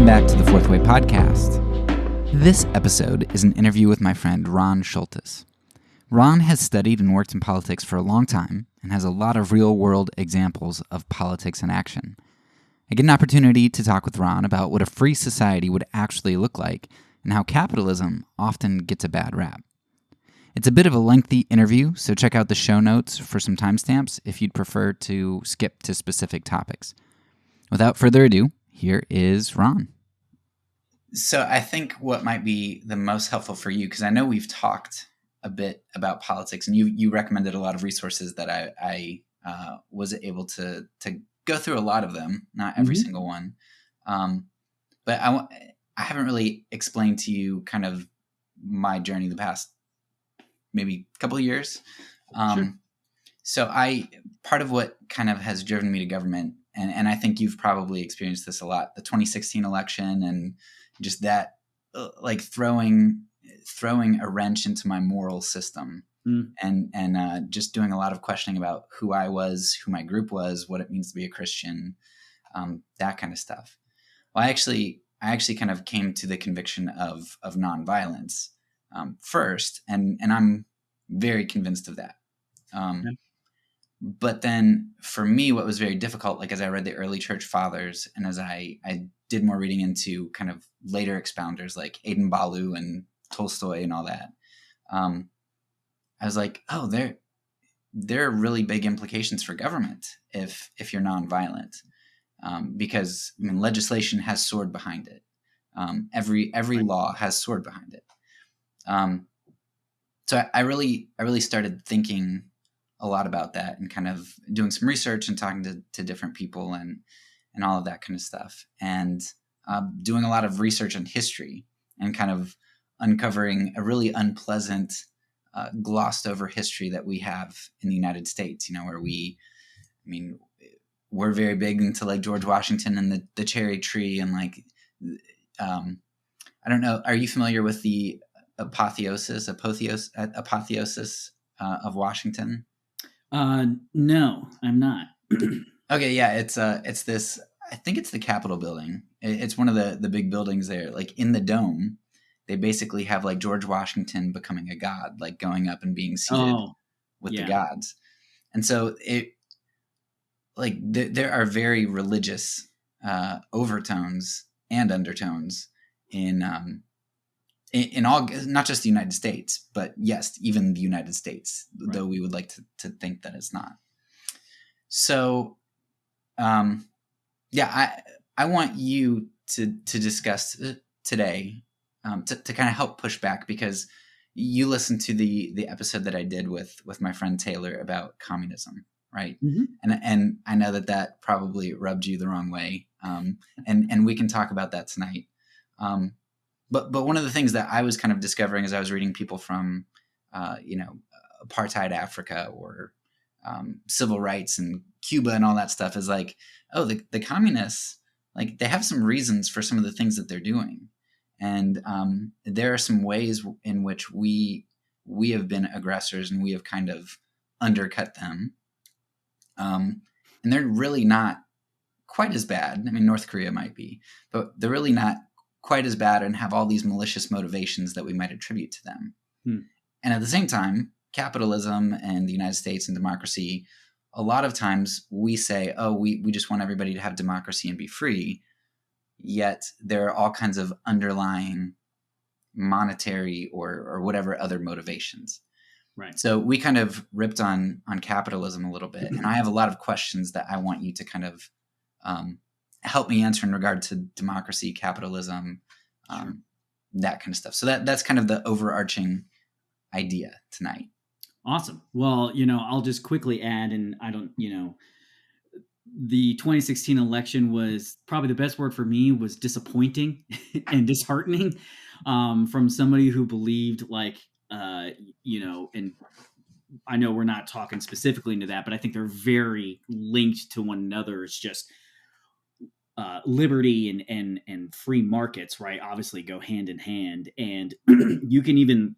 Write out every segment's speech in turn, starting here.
Welcome back to the Fourth Way Podcast. This episode is an interview with my friend Ron Shultis. Ron has studied and worked in politics for a long time and has a lot of real-world examples of politics in action. I get an opportunity to talk with Ron about what a free society would actually look like and how capitalism often gets a bad rap. It's a bit of a lengthy interview, so check out the show notes for some timestamps if you'd prefer to skip to specific topics. Without further ado, here is Ron. So I think what might be the most helpful for you, because I know we've talked a bit about politics, and you recommended a lot of resources that I was able to go through a lot of them, not every single one. But I haven't really explained to you kind of my journey the past maybe couple of years. Sure. So part of what kind of has driven me to government, and I think you've probably experienced this a lot, the 2016 election and just that like throwing a wrench into my moral system and just doing a lot of questioning about who I was, who my group was, what it means to be a Christian, that kind of stuff. Well, I actually kind of came to the conviction of nonviolence first, and I'm very convinced of that. But then for me, what was very difficult, like as I read the early church fathers and as I did more reading into kind of later expounders like Aidan Balu and Tolstoy and all that, I was like, oh, there are really big implications for government if you're nonviolent, because I mean, legislation has sword behind it. Every law has sword behind it. So I really started thinking a lot about that and kind of doing some research and talking to different people and all of that kind of stuff, and doing a lot of research on history and kind of uncovering a really unpleasant, glossed over history that we have in the United States, where we're very big into like George Washington and the cherry tree and like, I don't know. Are you familiar with the apotheosis of Washington? No, I'm not. Okay, yeah, it's this. I think it's the Capitol building. It's one of the big buildings there. Like in the dome, they basically have like George Washington becoming a god, like going up and being seated with the gods. And so there are very religious overtones and undertones in all, not just the United States, but yes, even the United States, right, though we would like to think that it's not. So, I want you to discuss today, to kind of help push back, because you listened to the episode that I did with my friend Taylor about communism, right? Mm-hmm. And I know that probably rubbed you the wrong way. And we can talk about that tonight. But one of the things that I was kind of discovering as I was reading people from, apartheid Africa or civil rights and Cuba and all that stuff is like, oh, the communists, like they have some reasons for some of the things that they're doing. And there are some ways in which we have been aggressors and we have kind of undercut them. And they're really not quite as bad. I mean, North Korea might be, but they're really not quite as bad and have all these malicious motivations that we might attribute to them. And at the same time, capitalism and the United States and democracy, a lot of times we say, oh, we just want everybody to have democracy and be free. Yet there are all kinds of underlying monetary or whatever other motivations. Right. So we kind of ripped on capitalism a little bit. And I have a lot of questions that I want you to kind of help me answer in regard to democracy, capitalism, Sure, that kind of stuff. So that's kind of the overarching idea tonight. Awesome. Well, I'll just quickly add, and I don't, the 2016 election was probably the best word for me was disappointing and disheartening, from somebody who believed like, and I know we're not talking specifically into that, but I think they're very linked to one another. It's just liberty and free markets, right? Obviously go hand in hand. And you can even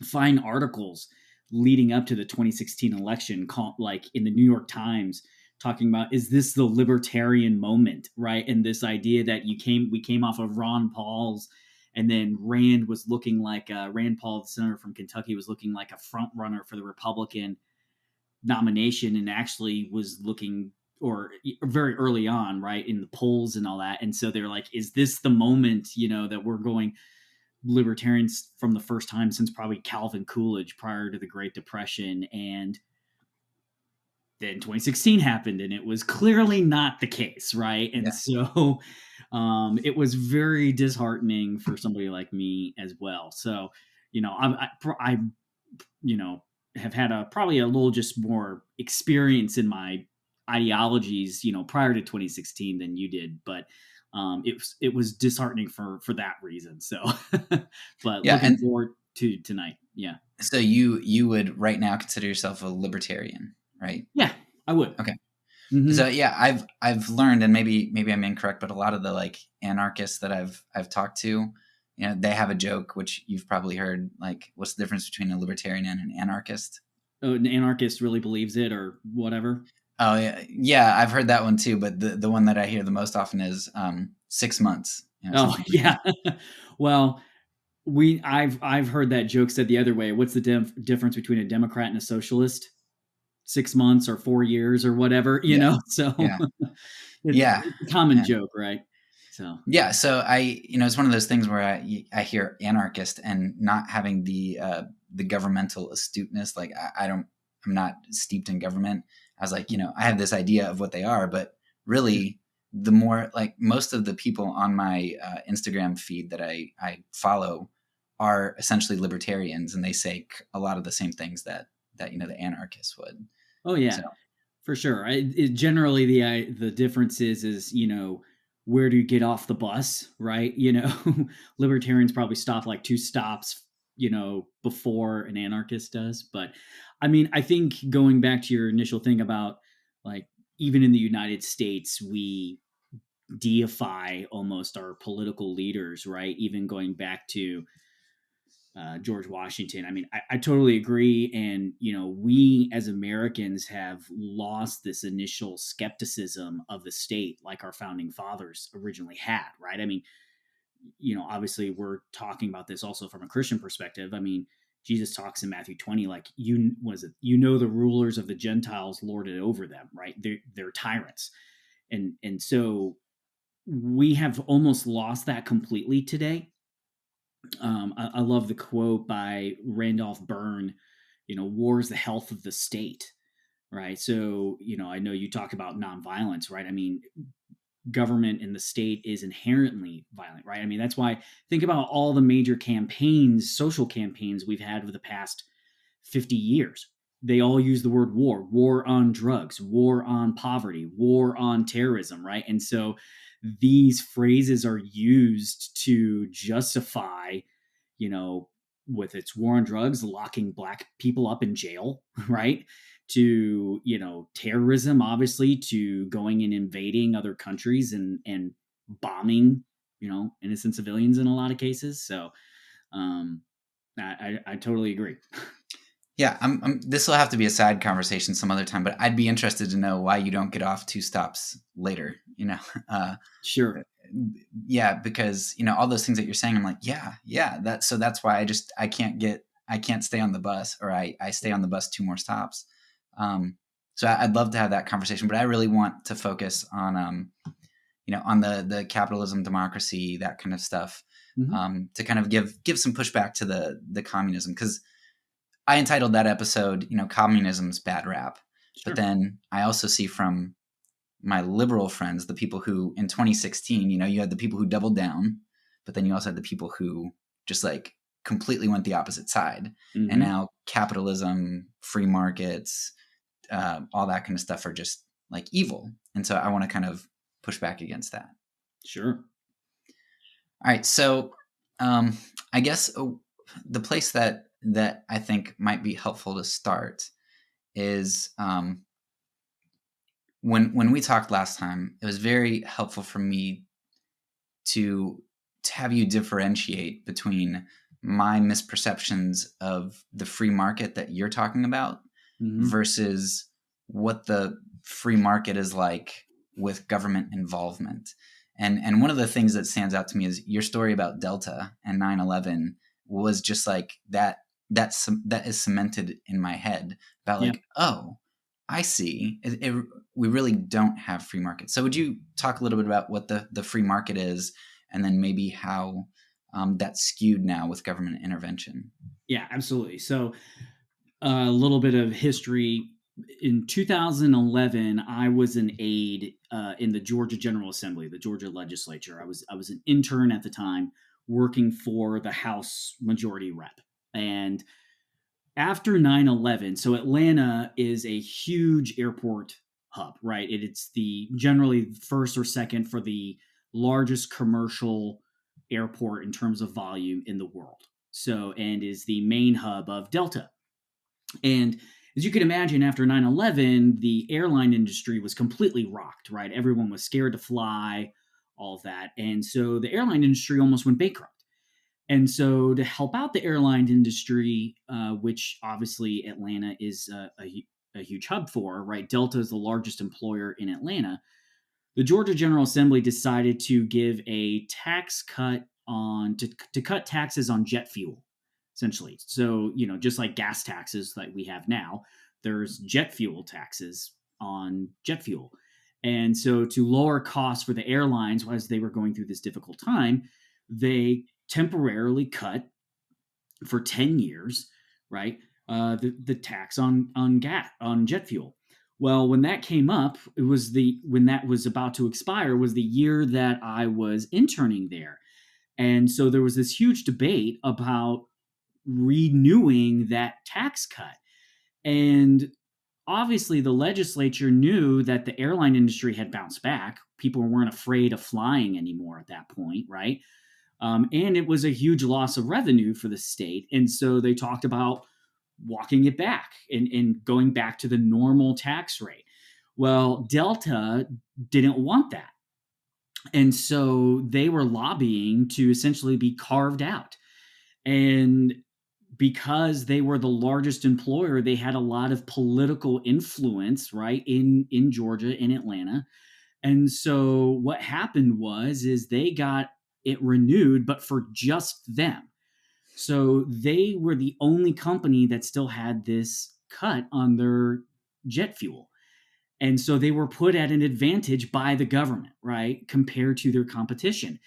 find articles leading up to the 2016 election, like in the New York Times, talking about, is this the libertarian moment, right? And this idea that we came off of Ron Paul's, and then Rand was looking like Rand Paul, the senator from Kentucky, was looking like a front runner for the Republican nomination, and actually was looking, or very early on, right, in the polls and all that. And so they're like, is this the moment, that we're going libertarians from the first time since probably Calvin Coolidge prior to the Great Depression? And then 2016 happened, and it was clearly not the case, right? And so it was very disheartening for somebody like me as well. So, I have had probably a little just more experience in my ideologies, prior to 2016 than you did, but it was disheartening for that reason. So, but looking forward to tonight. Yeah. So you would right now consider yourself a libertarian, right? Yeah, I would. Okay. Mm-hmm. So yeah, I've learned, and maybe I'm incorrect, but a lot of the like anarchists that I've talked to, they have a joke, which you've probably heard, like, what's the difference between a libertarian and an anarchist? Oh, an anarchist really believes it or whatever. Oh yeah, I've heard that one too. But the one that I hear the most often is 6 months. Oh yeah. Well, I've heard that joke said the other way. What's the difference between a Democrat and a socialist? 6 months or 4 years or whatever, So it's a common joke, right? So yeah, so it's one of those things where I hear anarchist and not having the governmental astuteness. Like I'm not steeped in government. I was like, I have this idea of what they are, but really the more, like, most of the people on my Instagram feed that I follow are essentially libertarians, and they say a lot of the same things that the anarchists would. Oh yeah, for sure. Generally the difference is where do you get off the bus, right? Libertarians probably stop like 2 stops, before an anarchist does. But I mean, I think going back to your initial thing about, like, even in the United States, we deify almost our political leaders, right? Even going back to George Washington. I mean, I totally agree. And, we as Americans have lost this initial skepticism of the state like our founding fathers originally had, right? I mean, obviously we're talking about this also from a Christian perspective. I mean, Jesus talks in Matthew 20, like, the rulers of the Gentiles lord it over them, right? They're tyrants. And so we have almost lost that completely today. I love the quote by Randolph Byrne, war is the health of the state, right? So, I know you talk about nonviolence, right? I mean, government in the state is inherently violent, right? I mean, that's why, think about all the major campaigns, social campaigns we've had over the past 50 years. They all use the word war on drugs, war on poverty, war on terrorism, right? And so these phrases are used to justify, with its war on drugs, locking Black people up in jail, right? To, terrorism, obviously, to going and invading other countries and bombing, innocent civilians in a lot of cases. So I totally agree. Yeah, this will have to be a side conversation some other time, but I'd be interested to know why you don't get off 2 stops later, Sure. Yeah, because, all those things that you're saying, I'm like, yeah, that's why I can't stay on the bus, or I stay on the bus 2 more stops. So I'd love to have that conversation, but I really want to focus on, on the capitalism, democracy, that kind of stuff, to kind of give some pushback to the communism. Because I entitled that episode, communism's bad rap. Sure. But then I also see from my liberal friends, the people who in 2016, you had the people who doubled down, but then you also had the people who just like completely went the opposite side. Mm-hmm. And now capitalism, free markets, all that kind of stuff are just like evil. And so I want to kind of push back against that. Sure. All right. So I guess the place that I think might be helpful to start is when we talked last time, it was very helpful for me to have you differentiate between my misperceptions of the free market that you're talking about, mm-hmm. versus what the free market is like with government involvement. And one of the things that stands out to me is your story about Delta and 9/11 was just like that. That is cemented in my head about Yeah. like, oh, I see. We really don't have free market. So would you talk a little bit about what the free market is, and then maybe how that's skewed now with government intervention? Yeah, absolutely. So a little bit of history. In 2011, I was an aide in the Georgia General Assembly, the Georgia legislature. I was an intern at the time, working for the House Majority Rep. And after 9/11, so Atlanta is a huge airport hub, right? It's the generally first or second for the largest commercial airport in terms of volume in the world. So, and is the main hub of Delta. And as you can imagine, after 9/11, the airline industry was completely rocked, right? Everyone was scared to fly, all of that. And so the airline industry almost went bankrupt. And so, to help out the airline industry, which obviously Atlanta is a huge hub for, right? Delta is the largest employer in Atlanta. The Georgia General Assembly decided to give a tax cut to cut taxes on jet fuel, essentially. So, just like gas taxes that we have now, there's jet fuel taxes on jet fuel. And so, to lower costs for the airlines as they were going through this difficult time, they temporarily cut for 10 years, right? The tax on jet fuel. Well, when that came up, when that was about to expire was the year that I was interning there. And so there was this huge debate about renewing that tax cut. And obviously the legislature knew that the airline industry had bounced back. People weren't afraid of flying anymore at that point, right? And it was a huge loss of revenue for the state. And so they talked about walking it back and going back to the normal tax rate. Well, Delta didn't want that. And so they were lobbying to essentially be carved out. And because they were the largest employer, they had a lot of political influence, right, in Georgia, in Atlanta. And so what happened is they got it renewed, but for just them. So they were the only company that still had this cut on their jet fuel. And so they were put at an advantage by the government, right, compared to their competition.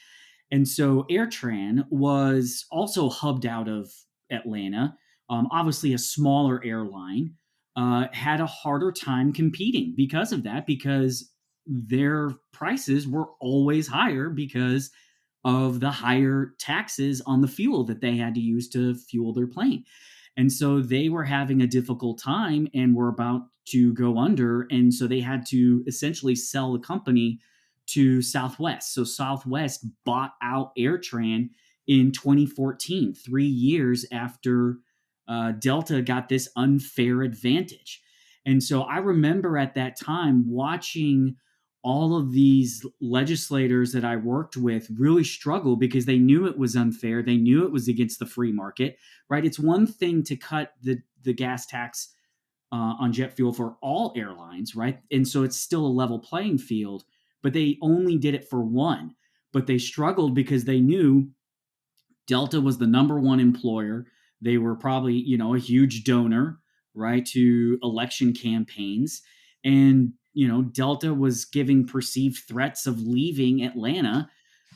And so AirTran was also hubbed out of Atlanta, obviously a smaller airline, had a harder time competing because of that, because their prices were always higher because of the higher taxes on the fuel that they had to use to fuel their plane. And so they were having a difficult time and were about to go under. And so they had to essentially sell the company to Southwest. So Southwest bought out AirTran in 2014, 3 years after Delta got this unfair advantage. And so I remember at that time watching all of these legislators that I worked with really struggle because they knew it was unfair. They knew it was against the free market, right? It's one thing to cut the gas tax on jet fuel for all airlines, right? And so it's still a level playing field, but they only did it for one. But they struggled because they knew Delta was the number one employer. They were probably, a huge donor, right, to election campaigns. And, Delta was giving perceived threats of leaving Atlanta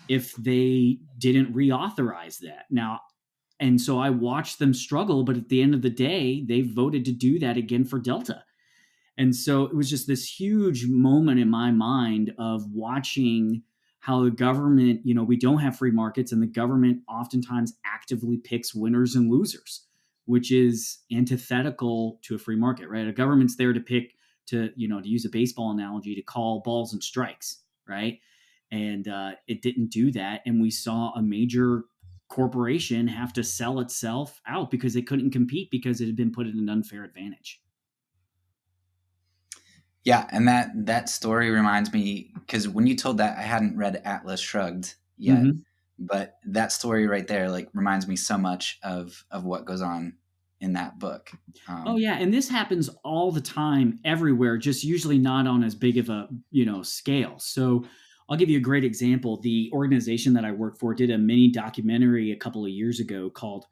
if they didn't reauthorize that. Now, and so I watched them struggle, but at the end of the day, they voted to do that again for Delta. And so it was just this huge moment in my mind of watching how the government, we don't have free markets, and the government oftentimes actively picks winners and losers, which is antithetical to a free market, right? A government's there to pick, to use a baseball analogy, to call balls and strikes, right? And it didn't do that. And we saw a major corporation have to sell itself out because they couldn't compete because it had been put at an unfair advantage. Yeah, and that story reminds me, because when you told that, I hadn't read Atlas Shrugged yet, Mm-hmm. but that story right there like reminds me so much of what goes on in that book. Oh yeah, and this happens all the time everywhere, just usually not on as big of a, scale. So I'll give you a great example. The organization that I work for did a mini documentary a couple of years ago called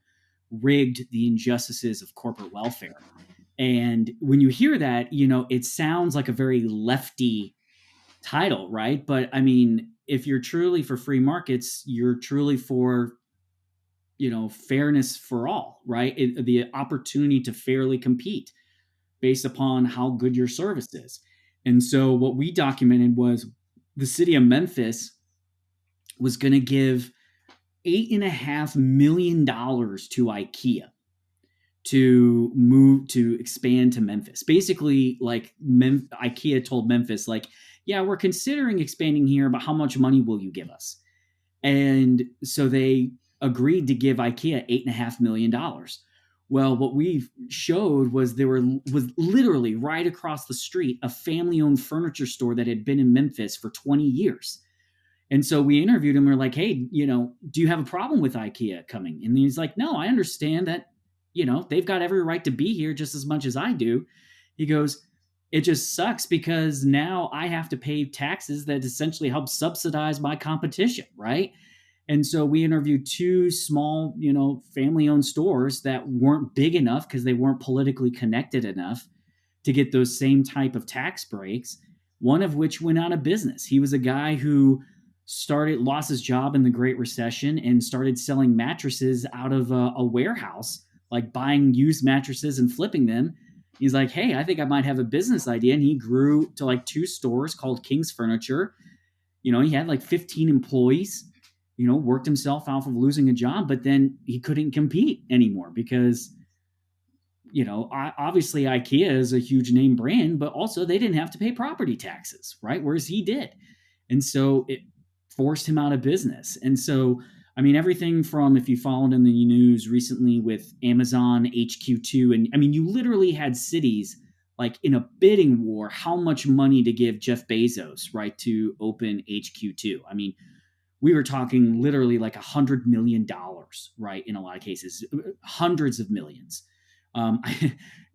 Rigged: The Injustices of Corporate Welfare. And when you hear that, it sounds like a very lefty title, right? But I mean, if you're truly for free markets, you're truly for fairness for all, right? The opportunity to fairly compete based upon how good your service is. And so what we documented was the city of Memphis was going to give $8.5 million to IKEA to expand to Memphis. Basically, like IKEA told Memphis, like, yeah, we're considering expanding here, but how much money will you give us? And so they agreed to give IKEA $8.5 million. Well, what we showed was was literally right across the street a family-owned furniture store that had been in Memphis for 20 years. And so we interviewed him. We're like, hey, do you have a problem with IKEA coming? And he's like, no, I understand that, they've got every right to be here just as much as I do. He goes, it just sucks because now I have to pay taxes that essentially help subsidize my competition, right? And so we interviewed two small, family-owned stores that weren't big enough because they weren't politically connected enough to get those same type of tax breaks, one of which went out of business. He was a guy who lost his job in the Great Recession and started selling mattresses out of a warehouse, like buying used mattresses and flipping them. He's like, hey, I think I might have a business idea. And he grew to like 2 stores called King's Furniture. He had like 15 employees, worked himself out of losing a job, but then he couldn't compete anymore because, obviously IKEA is a huge name brand, but also they didn't have to pay property taxes, right? Whereas he did. And so it forced him out of business. And so, I mean, everything from, if you followed in the news recently with Amazon HQ2, and I mean, you literally had cities like in a bidding war, how much money to give Jeff Bezos, right, to open HQ2. I mean, we were talking literally like $100 million, right? In a lot of cases, hundreds of millions.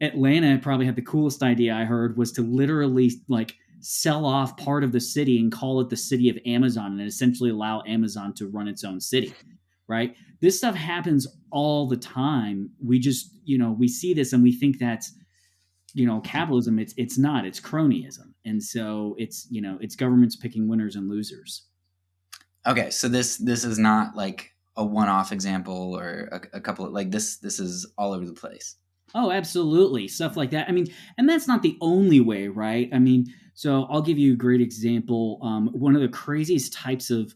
Atlanta probably had the coolest idea I heard was to literally like sell off part of the city and call it the city of Amazon and essentially allow Amazon to run its own city, right? This stuff happens all the time. We just, we see this and we think that's, capitalism. It's not, it's cronyism. And so it's governments picking winners and losers. Okay. So this is not like a one-off example or a couple of like this is all over the place. Oh, absolutely. Stuff like that. I mean, and that's not the only way, right? I mean, so I'll give you a great example. One of the craziest types of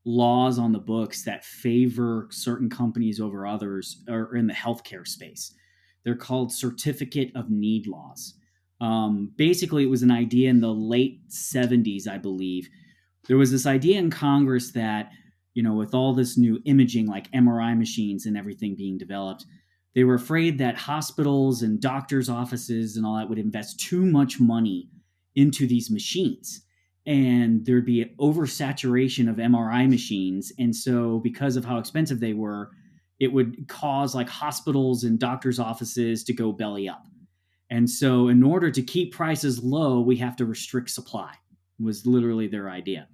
laws on the books that favor certain companies over others are in the healthcare space. They're called certificate of need laws. Basically, it was an idea in the late 70s, I believe. There was this idea in Congress that, with all this new imaging, like MRI machines and everything being developed, they were afraid that hospitals and doctors' offices and all that would invest too much money into these machines. And there'd be oversaturation of MRI machines. And so because of how expensive they were, it would cause like hospitals and doctors' offices to go belly up. And so in order to keep prices low, we have to restrict supply, was literally their idea.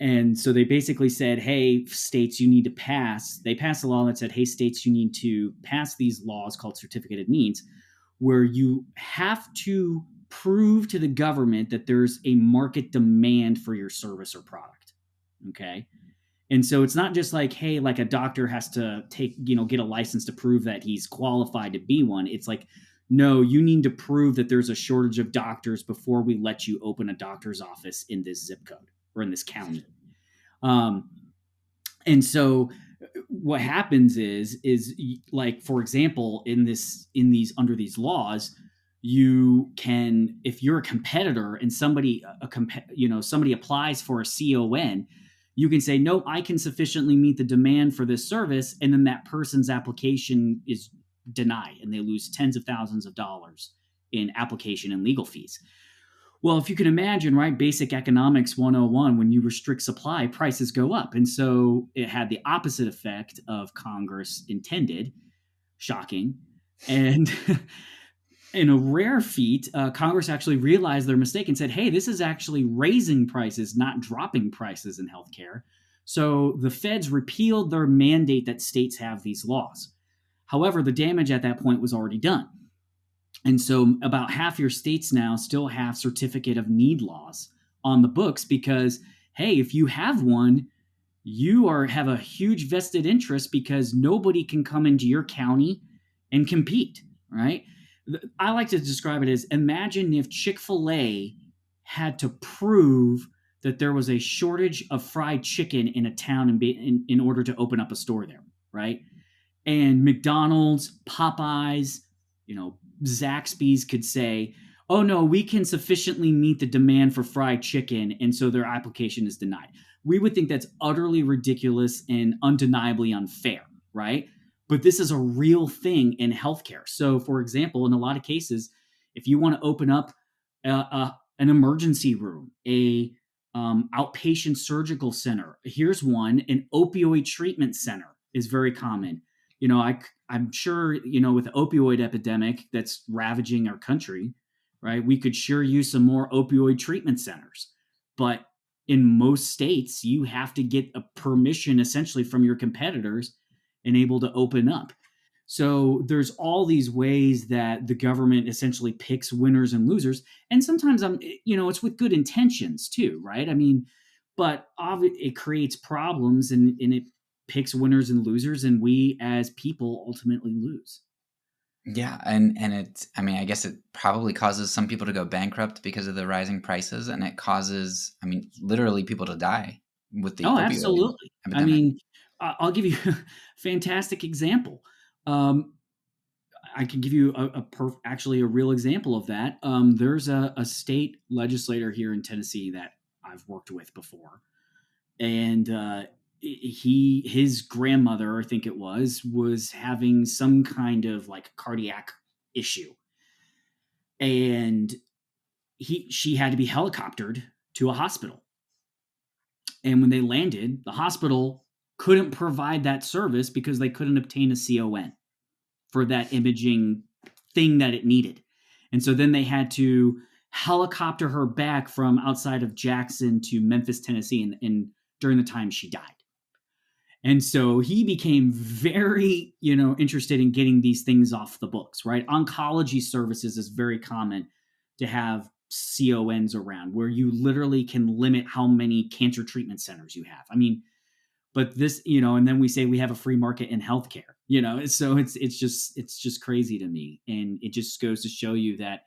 And so they basically said, hey, states, you need to they passed a law that said, hey, states, you need to pass these laws called certificate of needs, where you have to prove to the government that there's a market demand for your service or product. Okay. And so it's not just like, hey, like a doctor has to get a license to prove that he's qualified to be one. It's like, no, you need to prove that there's a shortage of doctors before we let you open a doctor's office in this zip code or in this county. And so what happens is like, for example, under these laws, you can, if you're a competitor and somebody applies for a CON, you can say, no, I can sufficiently meet the demand for this service. And then that person's application is denied and they lose tens of thousands of dollars in application and legal fees. Well, if you can imagine, right, basic economics 101, when you restrict supply, prices go up. And so it had the opposite effect of Congress intended. Shocking. And in a rare feat, Congress actually realized their mistake and said, hey, this is actually raising prices, not dropping prices in healthcare. So the feds repealed their mandate that states have these laws. However, the damage at that point was already done. And so about half your states now still have certificate of need laws on the books because, hey, if you have one, have a huge vested interest because nobody can come into your county and compete, right? I like to describe it as, imagine if Chick-fil-A had to prove that there was a shortage of fried chicken in a town in order to open up a store there, right? And McDonald's, Popeyes, Zaxby's could say, oh no, we can sufficiently meet the demand for fried chicken, and so their application is denied. We would think that's utterly ridiculous and undeniably unfair, right? But this is a real thing in healthcare. So, for example, in a lot of cases, if you want to open up an emergency room, a outpatient surgical center, here's one, an opioid treatment center is very common. I'm sure, with the opioid epidemic that's ravaging our country, right, we could sure use some more opioid treatment centers. But in most states, you have to get a permission essentially from your competitors and able to open up. So there's all these ways that the government essentially picks winners and losers. And sometimes it's with good intentions too, right? I mean, but it creates problems and it picks winners and losers, and we as people ultimately lose. Yeah, and I guess it probably causes some people to go bankrupt because of the rising prices, and it causes, literally people to die with the Oh, opioid absolutely. I epidemic. mean, I'll give you a fantastic example. I can give you actually a real example of that. There's a state legislator here in Tennessee that I've worked with before, and his grandmother, I think it was having some kind of like cardiac issue, and she had to be helicoptered to a hospital. And when they landed, the hospital couldn't provide that service because they couldn't obtain a CON for that imaging thing that it needed. And so then they had to helicopter her back from outside of Jackson to Memphis, Tennessee, and during the time she died. And so he became very, interested in getting these things off the books, right? Oncology services is very common to have CONs around where you literally can limit how many cancer treatment centers you have. I mean, but this, and then we say we have a free market in healthcare, so it's just crazy to me. And it just goes to show you that,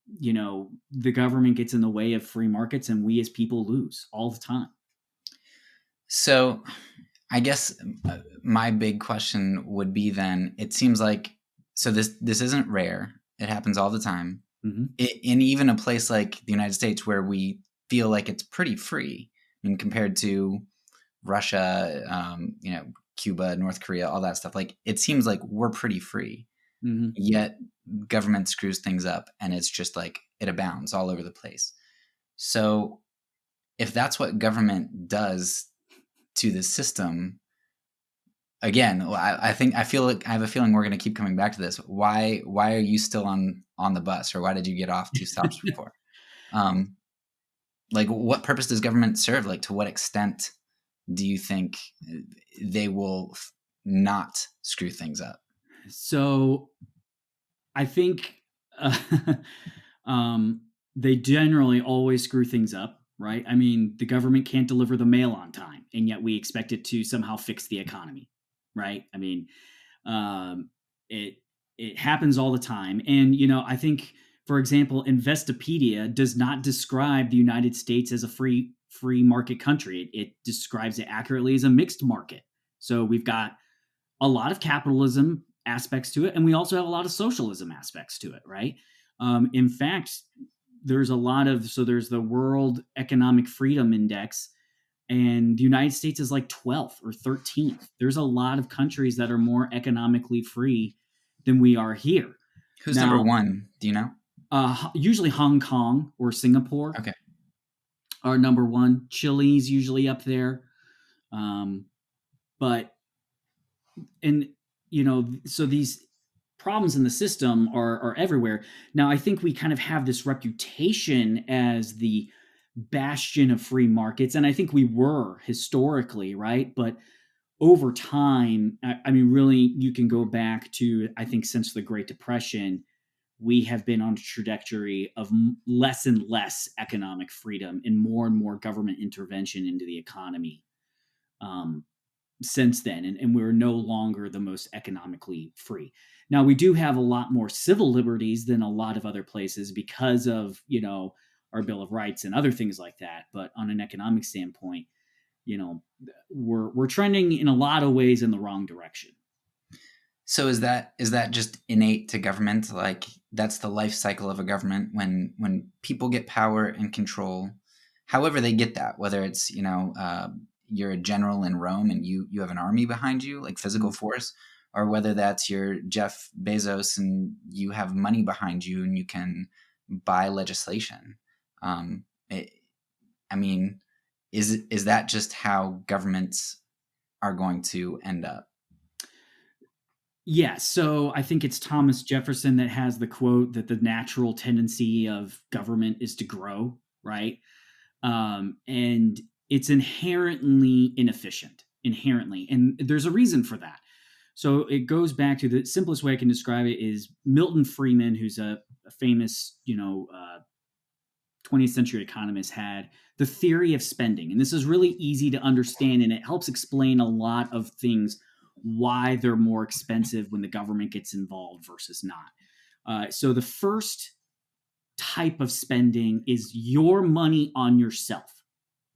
the government gets in the way of free markets and we as people lose all the time. So I guess my big question would be then, it seems like, so this isn't rare. It happens all the time. Mm-hmm. In even a place like the United States where we feel like it's pretty free, compared to Russia, Cuba, North Korea, all that stuff. Like, it seems like we're pretty free. Mm-hmm. Yet government screws things up and it's just like it abounds all over the place. So if that's what government does to the system, again, I feel like I have a feeling we're going to keep coming back to this. Why are you still on the bus, or why did you get off 2 stops before? Like, what purpose does government serve? Like, to what extent do you think they will not screw things up? So I think they generally always screw things up, right? I mean, the government can't deliver the mail on time, and yet we expect it to somehow fix the economy, right? I mean, it happens all the time. And, I think, for example, Investopedia does not describe the United States as a free market country. It describes it accurately as a mixed market. So we've got a lot of capitalism aspects to it, and we also have a lot of socialism aspects to it, right? In fact, there's there's the World Economic Freedom Index, and the United States is like 12th or 13th. There's a lot of countries that are more economically free than we are here. Who's number one? Do you know? Usually Hong Kong or Singapore. Okay. Are number one. Chile's usually up there. So these problems in the system are everywhere. Now, I think we kind of have this reputation as the bastion of free markets, and I think we were historically, right? But over time, I mean, really, you can go back to, I think, since the Great Depression, we have been on a trajectory of less and less economic freedom and more government intervention into the economy since then. And we're no longer the most economically free. Now, we do have a lot more civil liberties than a lot of other places because of, our Bill of Rights and other things like that. But on an economic standpoint, we're trending in a lot of ways in the wrong direction. So is that just innate to government? Like that's the life cycle of a government when people get power and control, however they get that, whether it's, you're a general in Rome and you have an army behind you, like physical force, or whether that's your Jeff Bezos and you have money behind you and you can buy legislation. Is that just how governments are going to end up? Yeah, so I think it's Thomas Jefferson that has the quote that the natural tendency of government is to grow, right? And it's inherently inefficient, inherently. And there's a reason for that. So it goes back to the simplest way I can describe it is Milton Friedman, who's a famous, 20th century economist, had the theory of spending. And this is really easy to understand, and it helps explain a lot of things, why they're more expensive when the government gets involved versus not. So the first type of spending is your money on yourself,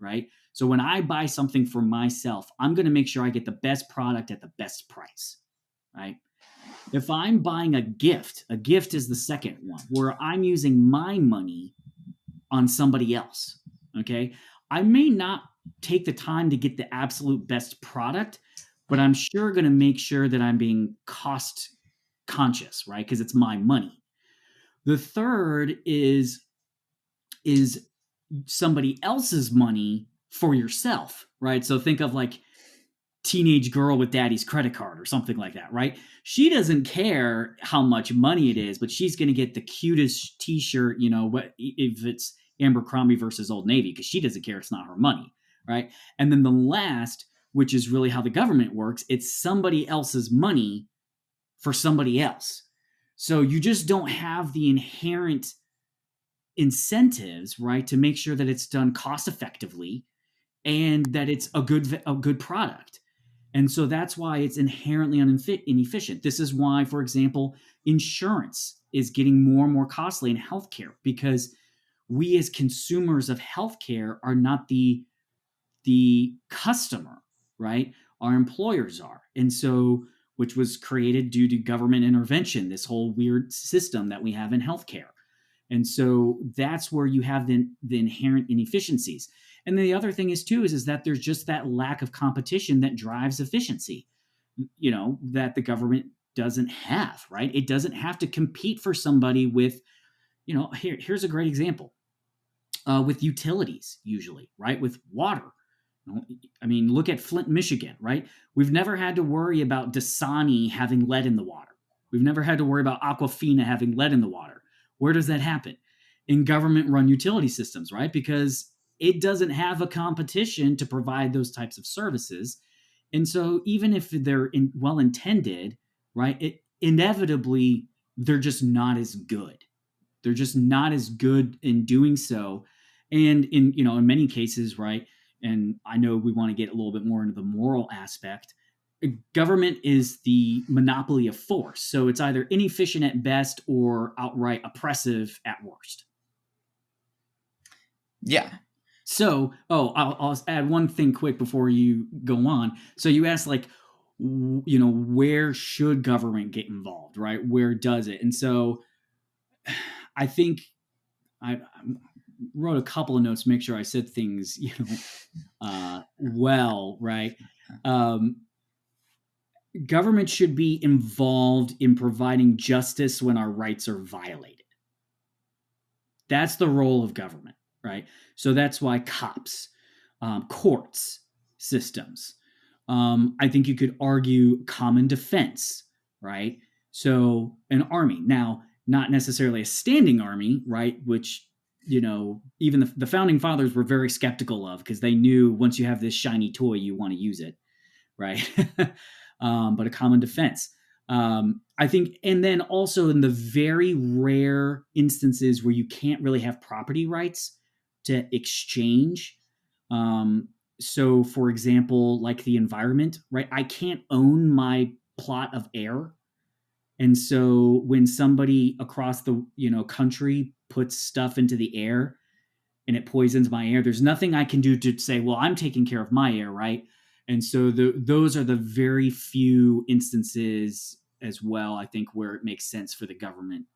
right? So when I buy something for myself, I'm going to make sure I get the best product at the best price, right? If I'm buying a gift is the second one, where I'm using my money on somebody else, okay? I may not take the time to get the absolute best product, but I'm sure going to make sure that I'm being cost conscious, right? Because it's my money. The third is somebody else's money for yourself, right? So think of like teenage girl with daddy's credit card or something like that, right? She doesn't care how much money it is, but she's going to get the cutest t-shirt, if it's Abercrombie versus Old Navy, because she doesn't care. It's not her money, right? And then the last, which is really how the government works, it's somebody else's money for somebody else. So you just don't have the inherent incentives, right, to make sure that it's done cost effectively and that it's a good product. And so that's why it's inherently inefficient. This is why, for example, insurance is getting more and more costly in healthcare, because we as consumers of healthcare are not the customer, right? Our employers are. And so, which was created due to government intervention, this whole weird system that we have in healthcare. And so that's where you have the inherent inefficiencies. And then the other thing is that there's just that lack of competition that drives efficiency, that the government doesn't have, right? It doesn't have to compete for somebody with, here's a great example, with utilities usually, right? With water. I mean, look at Flint, Michigan, right? We've never had to worry about Dasani having lead in the water. We've never had to worry about Aquafina having lead in the water. Where does that happen? In government-run utility systems, right? Because it doesn't have a competition to provide those types of services. And so even if they're well-intended, right, inevitably, they're just not as good. They're just not as good in doing so. And in many cases, right, and I know we want to get a little bit more into the moral aspect, government is the monopoly of force. So it's either inefficient at best or outright oppressive at worst. Yeah. So, I'll add one thing quick before you go on. So you asked, like, where should government get involved, right? Where does it? And so I think I wrote a couple of notes to make sure I said things, well, right? Government should be involved in providing justice when our rights are violated. That's the role of government, right? So that's why cops, courts, systems. I think you could argue common defense, right? So an army, now not necessarily a standing army, right? Which, even the founding fathers were very skeptical of, because they knew once you have this shiny toy, you want to use it, right? But a common defense. I think, and then also in the very rare instances where you can't really have property rights to exchange. So, for example, like the environment, right? I can't own my plot of air. And so when somebody across the country puts stuff into the air and it poisons my air, there's nothing I can do to say, well, I'm taking care of my air, right? And so those are the very few instances as well, I think, where it makes sense for the government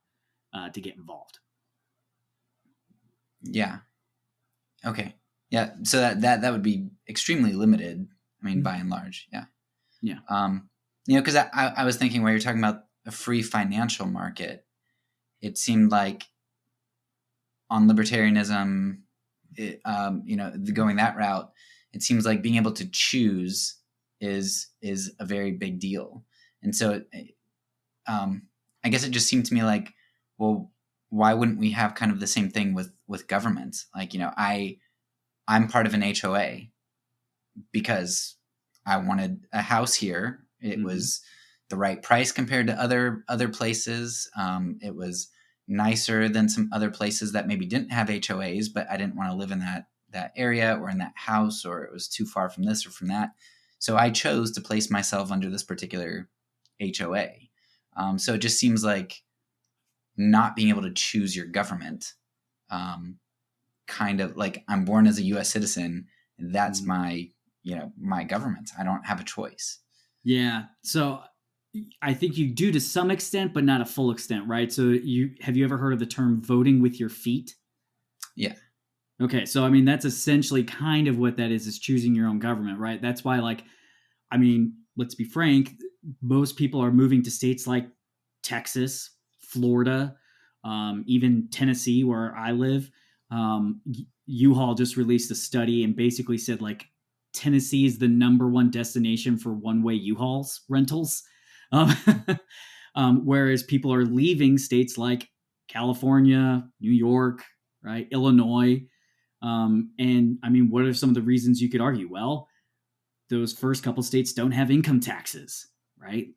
to get involved. Yeah. Okay. Yeah. So that would be extremely limited. I mean, by and large. Yeah. Yeah. Because I was thinking, while you're talking about a free financial market, it seemed like on libertarianism, going that route, it seems like being able to choose is a very big deal. And so, I guess it just seemed to me like, well, why wouldn't we have kind of the same thing with governments? Like, I'm part of an HOA because I wanted a house here. It was the right price compared to other places. It was nicer than some other places that maybe didn't have HOAs, but I didn't want to live in that area or in that house, or it was too far from this or from that. So I chose to place myself under this particular HOA. So it just seems like not being able to choose your government, kind of like I'm born as a U.S. citizen. That's my government. I don't have a choice. Yeah. So I think you do to some extent, but not a full extent, right? So have you ever heard of the term voting with your feet? Yeah. Okay. So, I mean, that's essentially kind of what that is choosing your own government, right? That's why, let's be frank, most people are moving to states like Texas, Florida, even Tennessee, where I live. U-Haul just released a study and basically said, like, Tennessee is the number one destination for one-way U-Hauls rentals. Whereas people are leaving states like California, New York, right, Illinois. And I mean, what are some of the reasons you could argue? Well, those first couple states don't have income taxes, right?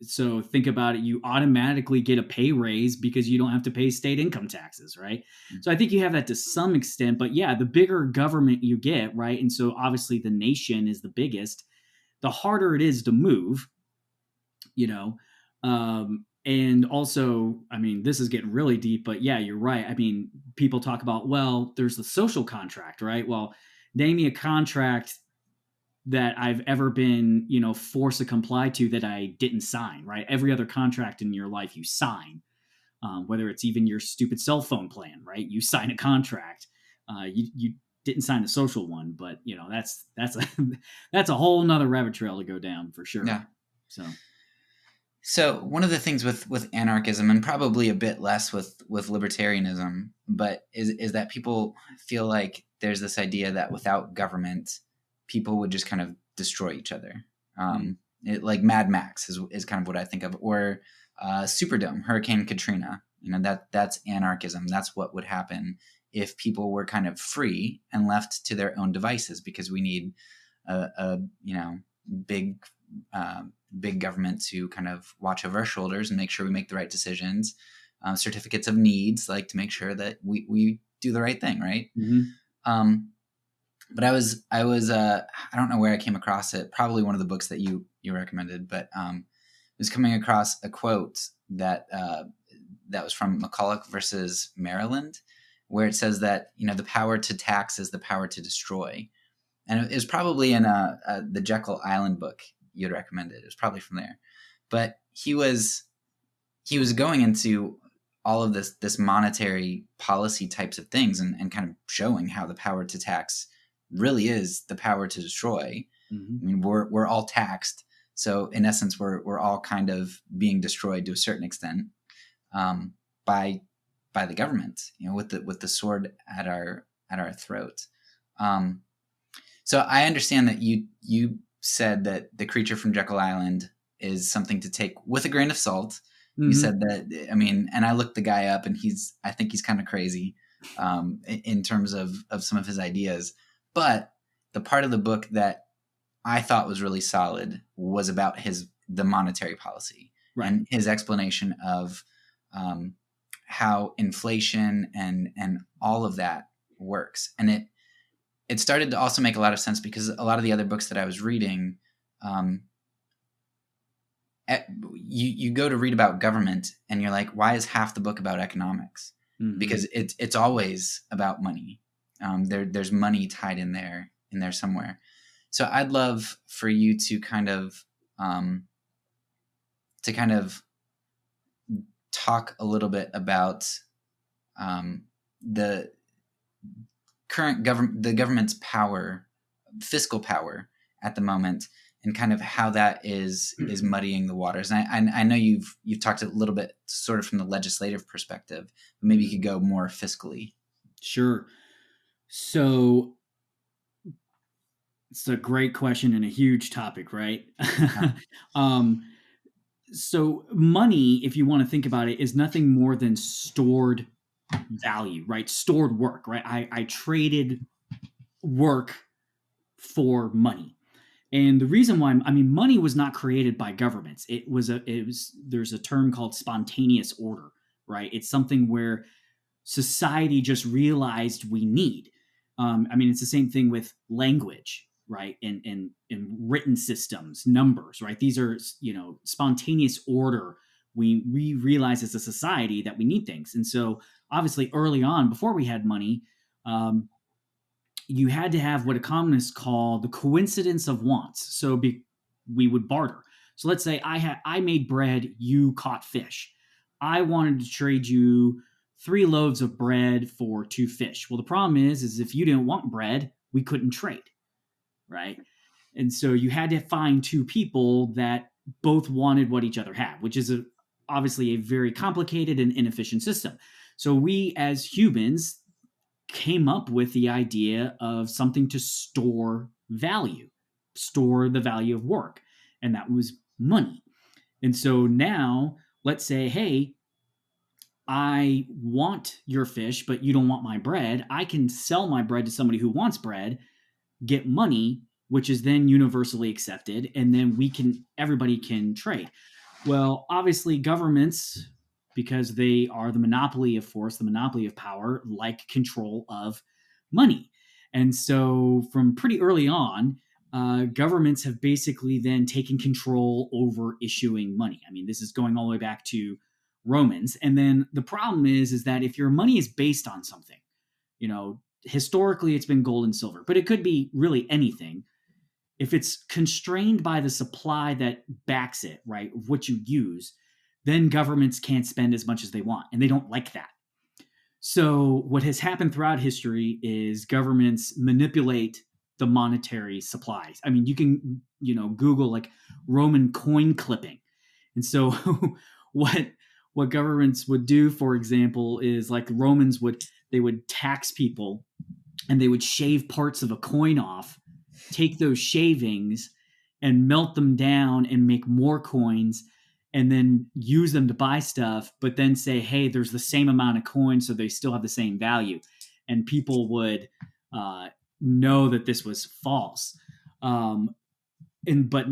So think about it. You automatically get a pay raise because you don't have to pay state income taxes, right? Mm-hmm. So I think you have that to some extent, but yeah, the bigger government you get, right? And so obviously the nation is the biggest, the harder it is to move, and also, I mean, this is getting really deep, but yeah, you're right. I mean, people talk about, well, there's the social contract, right? Well, name me a contract that I've ever been, forced to comply to that I didn't sign, right? Every other contract in your life you sign, whether it's even your stupid cell phone plan, right? You sign a contract. You didn't sign the social one, but that's that's a whole nother rabbit trail to go down for sure. Yeah. So one of the things with anarchism, and probably a bit less with libertarianism, but is that people feel like there's this idea that without government, people would just kind of destroy each other. Like Mad Max is kind of what I think of, or Superdome, Hurricane Katrina. That's anarchism. That's what would happen if people were kind of free and left to their own devices, because we need a big government to kind of watch over our shoulders and make sure we make the right decisions. Certificates of needs, like to make sure that we do the right thing, right? Mm-hmm. But I was I don't know where I came across it. Probably one of the books that you recommended, but was coming across a quote that was from McCulloch versus Maryland, where it says that the power to tax is the power to destroy, and it was probably in the Jekyll Island book you'd recommended. It was probably from there, but he was going into all of this monetary policy types of things and kind of showing how the power to tax really is the power to destroy. Mm-hmm. I mean, we're all taxed, so in essence, we're all kind of being destroyed to a certain extent by the government, with the sword at our throat. So I understand that you said that the creature from Jekyll Island is something to take with a grain of salt. Mm-hmm. You said that, I mean, and I looked the guy up, and I think he's kind of crazy in terms of some of his ideas. But the part of the book that I thought was really solid was about the monetary policy, right, and his explanation of how inflation and all of that works. And it started to also make a lot of sense because a lot of the other books that I was reading, you go to read about government and you're like, why is half the book about economics? Mm-hmm. Because it's always about money. There's money tied in there somewhere. So I'd love for you to kind of talk a little bit about the current the government's power, fiscal power at the moment, and kind of how that is muddying the waters. And I know you've talked a little bit sort of from the legislative perspective, but maybe you could go more fiscally. Sure. So it's a great question and a huge topic, right? So money, if you want to think about it, is nothing more than stored value, right? Stored work, right? I traded work for money. And the reason why, money was not created by governments. There's a term called spontaneous order, right? It's something where society just realized we need. It's the same thing with language, right? And written systems, numbers, right? These are, spontaneous order. We realize as a society that we need things. And so obviously early on, before we had money, you had to have what economists call the coincidence of wants. So we would barter. So let's say I made bread, you caught fish. I wanted to trade you 3 loaves of bread for 2 fish. Well, the problem is if you didn't want bread, we couldn't trade, right? And so you had to find 2 people that both wanted what each other had, which is obviously a very complicated and inefficient system. So we as humans came up with the idea of something to store value, store the value of work, and that was money. And so now let's say, hey, I want your fish, but you don't want my bread. I can sell my bread to somebody who wants bread, get money, which is then universally accepted, and then everybody can trade. Well, obviously governments, because they are the monopoly of force, the monopoly of power, like control of money. And so from pretty early on, governments have basically then taken control over issuing money. This is going all the way back to Romans. And then the problem is that if your money is based on something, historically it's been gold and silver, but it could be really anything. If it's constrained by the supply that backs it, right, of what you use, then governments can't spend as much as they want, and they don't like that. So what has happened throughout history is governments manipulate the monetary supplies. You can, Google like Roman coin clipping. And so what governments would do, for example, is like Romans would tax people and they would shave parts of a coin off, take those shavings and melt them down and make more coins, and then use them to buy stuff, but then say, hey, there's the same amount of coins, so they still have the same value. And people would know that this was false. But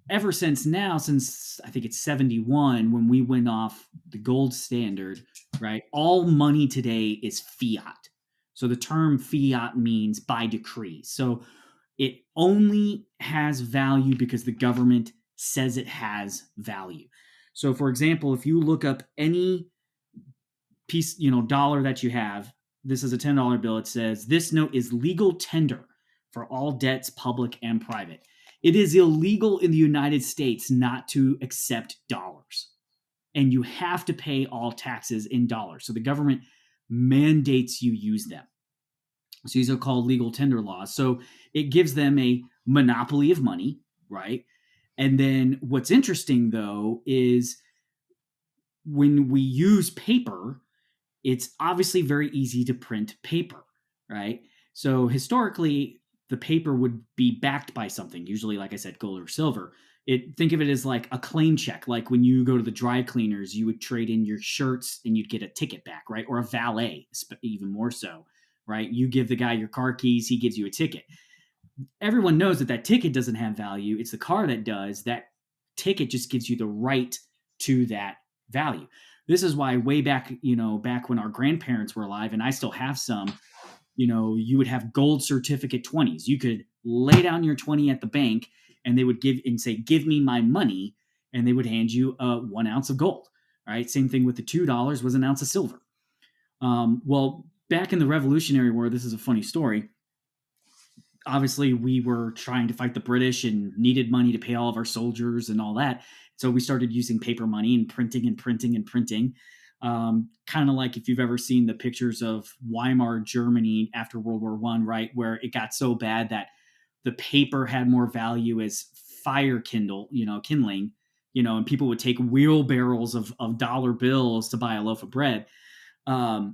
ever since now, since I think it's 71, when we went off the gold standard, right, all money today is fiat. So the term fiat means by decree. So it only has value because the government says it has value. So, for example, if you look up any piece, dollar that you have, this is a $10 bill. It says, this note is legal tender for all debts, public and private. It is illegal in the United States not to accept dollars. And you have to pay all taxes in dollars. So the government mandates you use them. So these are called legal tender laws. So it gives them a monopoly of money, right? And then what's interesting, though, is when we use paper, it's obviously very easy to print paper, right? So historically, the paper would be backed by something, usually, like I said, gold or silver. think of it as like a claim check. Like when you go to the dry cleaners, you would trade in your shirts and you'd get a ticket back, right? Or a valet, even more so, right? You give the guy your car keys, he gives you a ticket. Everyone knows that ticket doesn't have value. It's the car that does. That ticket just gives you the right to that value. This is why way back, back when our grandparents were alive, and I still have some, you would have gold certificate 20s. You could lay down your 20 at the bank and they would give me my money, and they would hand you 1 ounce of gold, right? Same thing with the $2 was an ounce of silver. Well, back in the Revolutionary War, this is a funny story. Obviously, we were trying to fight the British and needed money to pay all of our soldiers and all that. So we started using paper money and printing and printing and printing. Kind of like if you've ever seen the pictures of Weimar Germany after World War I, right, where it got so bad that the paper had more value as kindling, and people would take wheelbarrows of dollar bills to buy a loaf of bread. That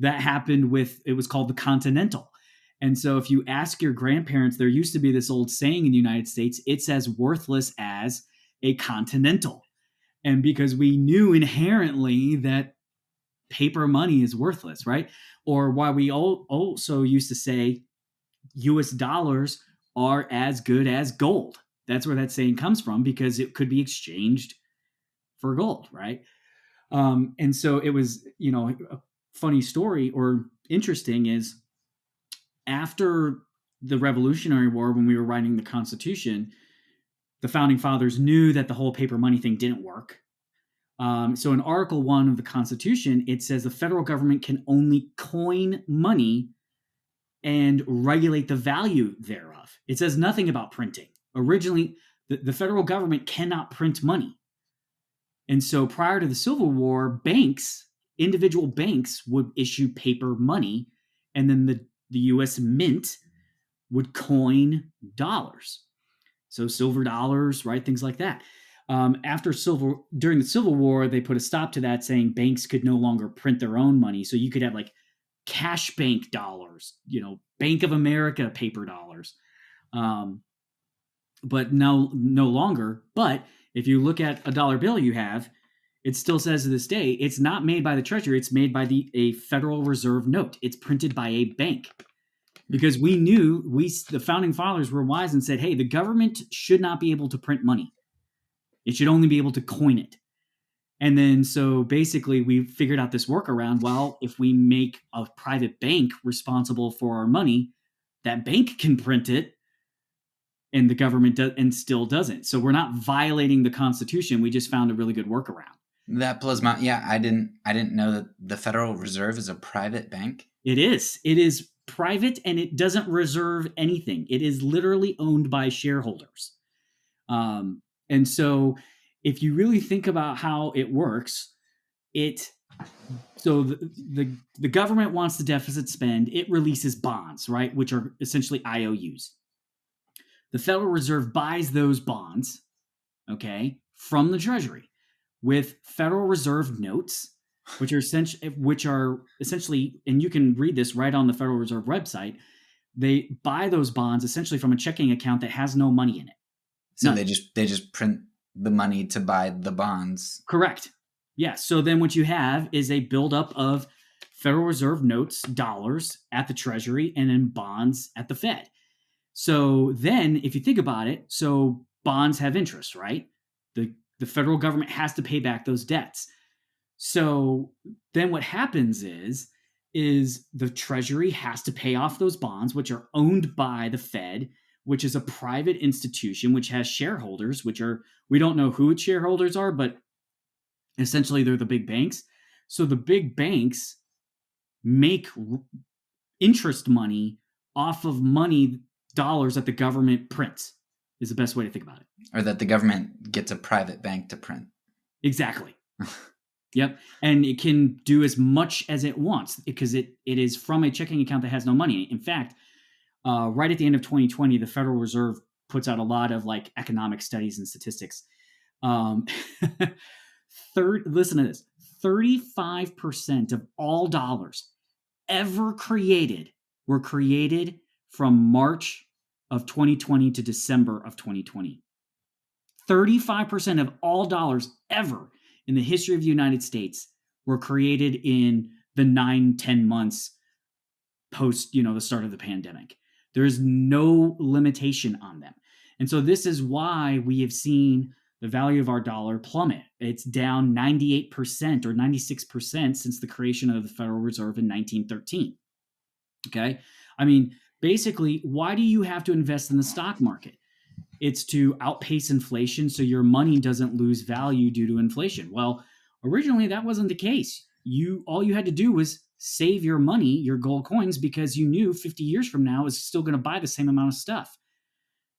happened it was called the Continental. And so if you ask your grandparents, there used to be this old saying in the United States, it's as worthless as a Continental. And because we knew inherently that paper money is worthless, right? Or why we also used to say US dollars are as good as gold. That's where that saying comes from, because it could be exchanged for gold, right? And so it was, a funny story or interesting is after the Revolutionary War, when we were writing the Constitution, the founding fathers knew that the whole paper money thing didn't work. So in Article 1 of the Constitution, it says the federal government can only coin money and regulate the value thereof. It says nothing about printing. Originally, the federal government cannot print money. And so prior to the Civil War, individual banks would issue paper money, and then the U.S. Mint would coin dollars. So silver dollars, right? Things like that. During the Civil War, they put a stop to that, saying banks could no longer print their own money. So you could have like cash bank dollars, Bank of America paper dollars. But no longer. But if you look at a dollar bill you have, it still says to this day, it's not made by the Treasury. It's made by a Federal Reserve note. It's printed by a bank. Because we knew, the founding fathers were wise and said, hey, the government should not be able to print money. It should only be able to coin it. And then so basically we figured out this workaround. Well, if we make a private bank responsible for our money, that bank can print it and the government still doesn't. So we're not violating the Constitution. We just found a really good workaround. That blows my, yeah, I didn't know that the Federal Reserve is a private bank. It is private, and it doesn't reserve anything. It is literally owned by shareholders. And so if you really think about how it works, so the government wants to deficit spend, it releases bonds, right? Which are essentially IOUs. The Federal Reserve buys those bonds, okay, from the Treasury with Federal Reserve notes, which are essentially, and you can read this right on the Federal Reserve website. They buy those bonds essentially from a checking account that has no money in it. So they just print the money to buy the bonds. Correct. Yeah. So then what you have is a buildup of Federal Reserve notes, dollars at the Treasury, and then bonds at the Fed. So then if you think about it, so bonds have interest, right? The federal government has to pay back those debts. So then what happens is the Treasury has to pay off those bonds, which are owned by the Fed, which is a private institution, which has shareholders, we don't know who its shareholders are, but essentially they're the big banks. So the big banks make interest money off of dollars that the government prints, is the best way to think about it. Or that the government gets a private bank to print. Exactly. Yep. And it can do as much as it wants because it is from a checking account that has no money. In fact, right at the end of 2020, the Federal Reserve puts out a lot of like economic studies and statistics. Listen to this. 35% of all dollars ever created were created from March of 2020 to December of 2020. 35% of all dollars ever in the history of the United States were created in the 9-10 months post, the start of the pandemic. There is no limitation on them. And so this is why we have seen the value of our dollar plummet. It's down 98% or 96% since the creation of the Federal Reserve in 1913. Okay? I mean, basically, why do you have to invest in the stock market? It's to outpace inflation so your money doesn't lose value due to inflation. Well, originally that wasn't the case. All you had to do was save your money, your gold coins, because you knew 50 years from now is still going to buy the same amount of stuff.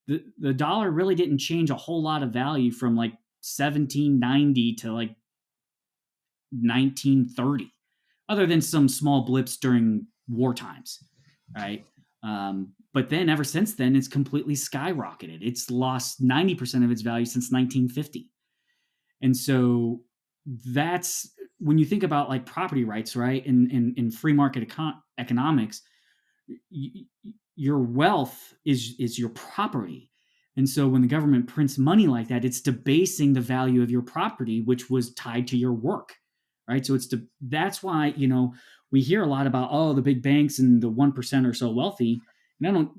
The dollar really didn't change a whole lot of value from like 1790 to like 1930, other than some small blips during war times, right? But then ever since then, it's completely skyrocketed. It's lost 90% of its value since 1950. And so that's when you think about like property rights, right? In free market economics, your wealth is your property. And so when the government prints money like that, it's debasing the value of your property, which was tied to your work, right? So that's why, we hear a lot about, the big banks and the 1% or so wealthy. And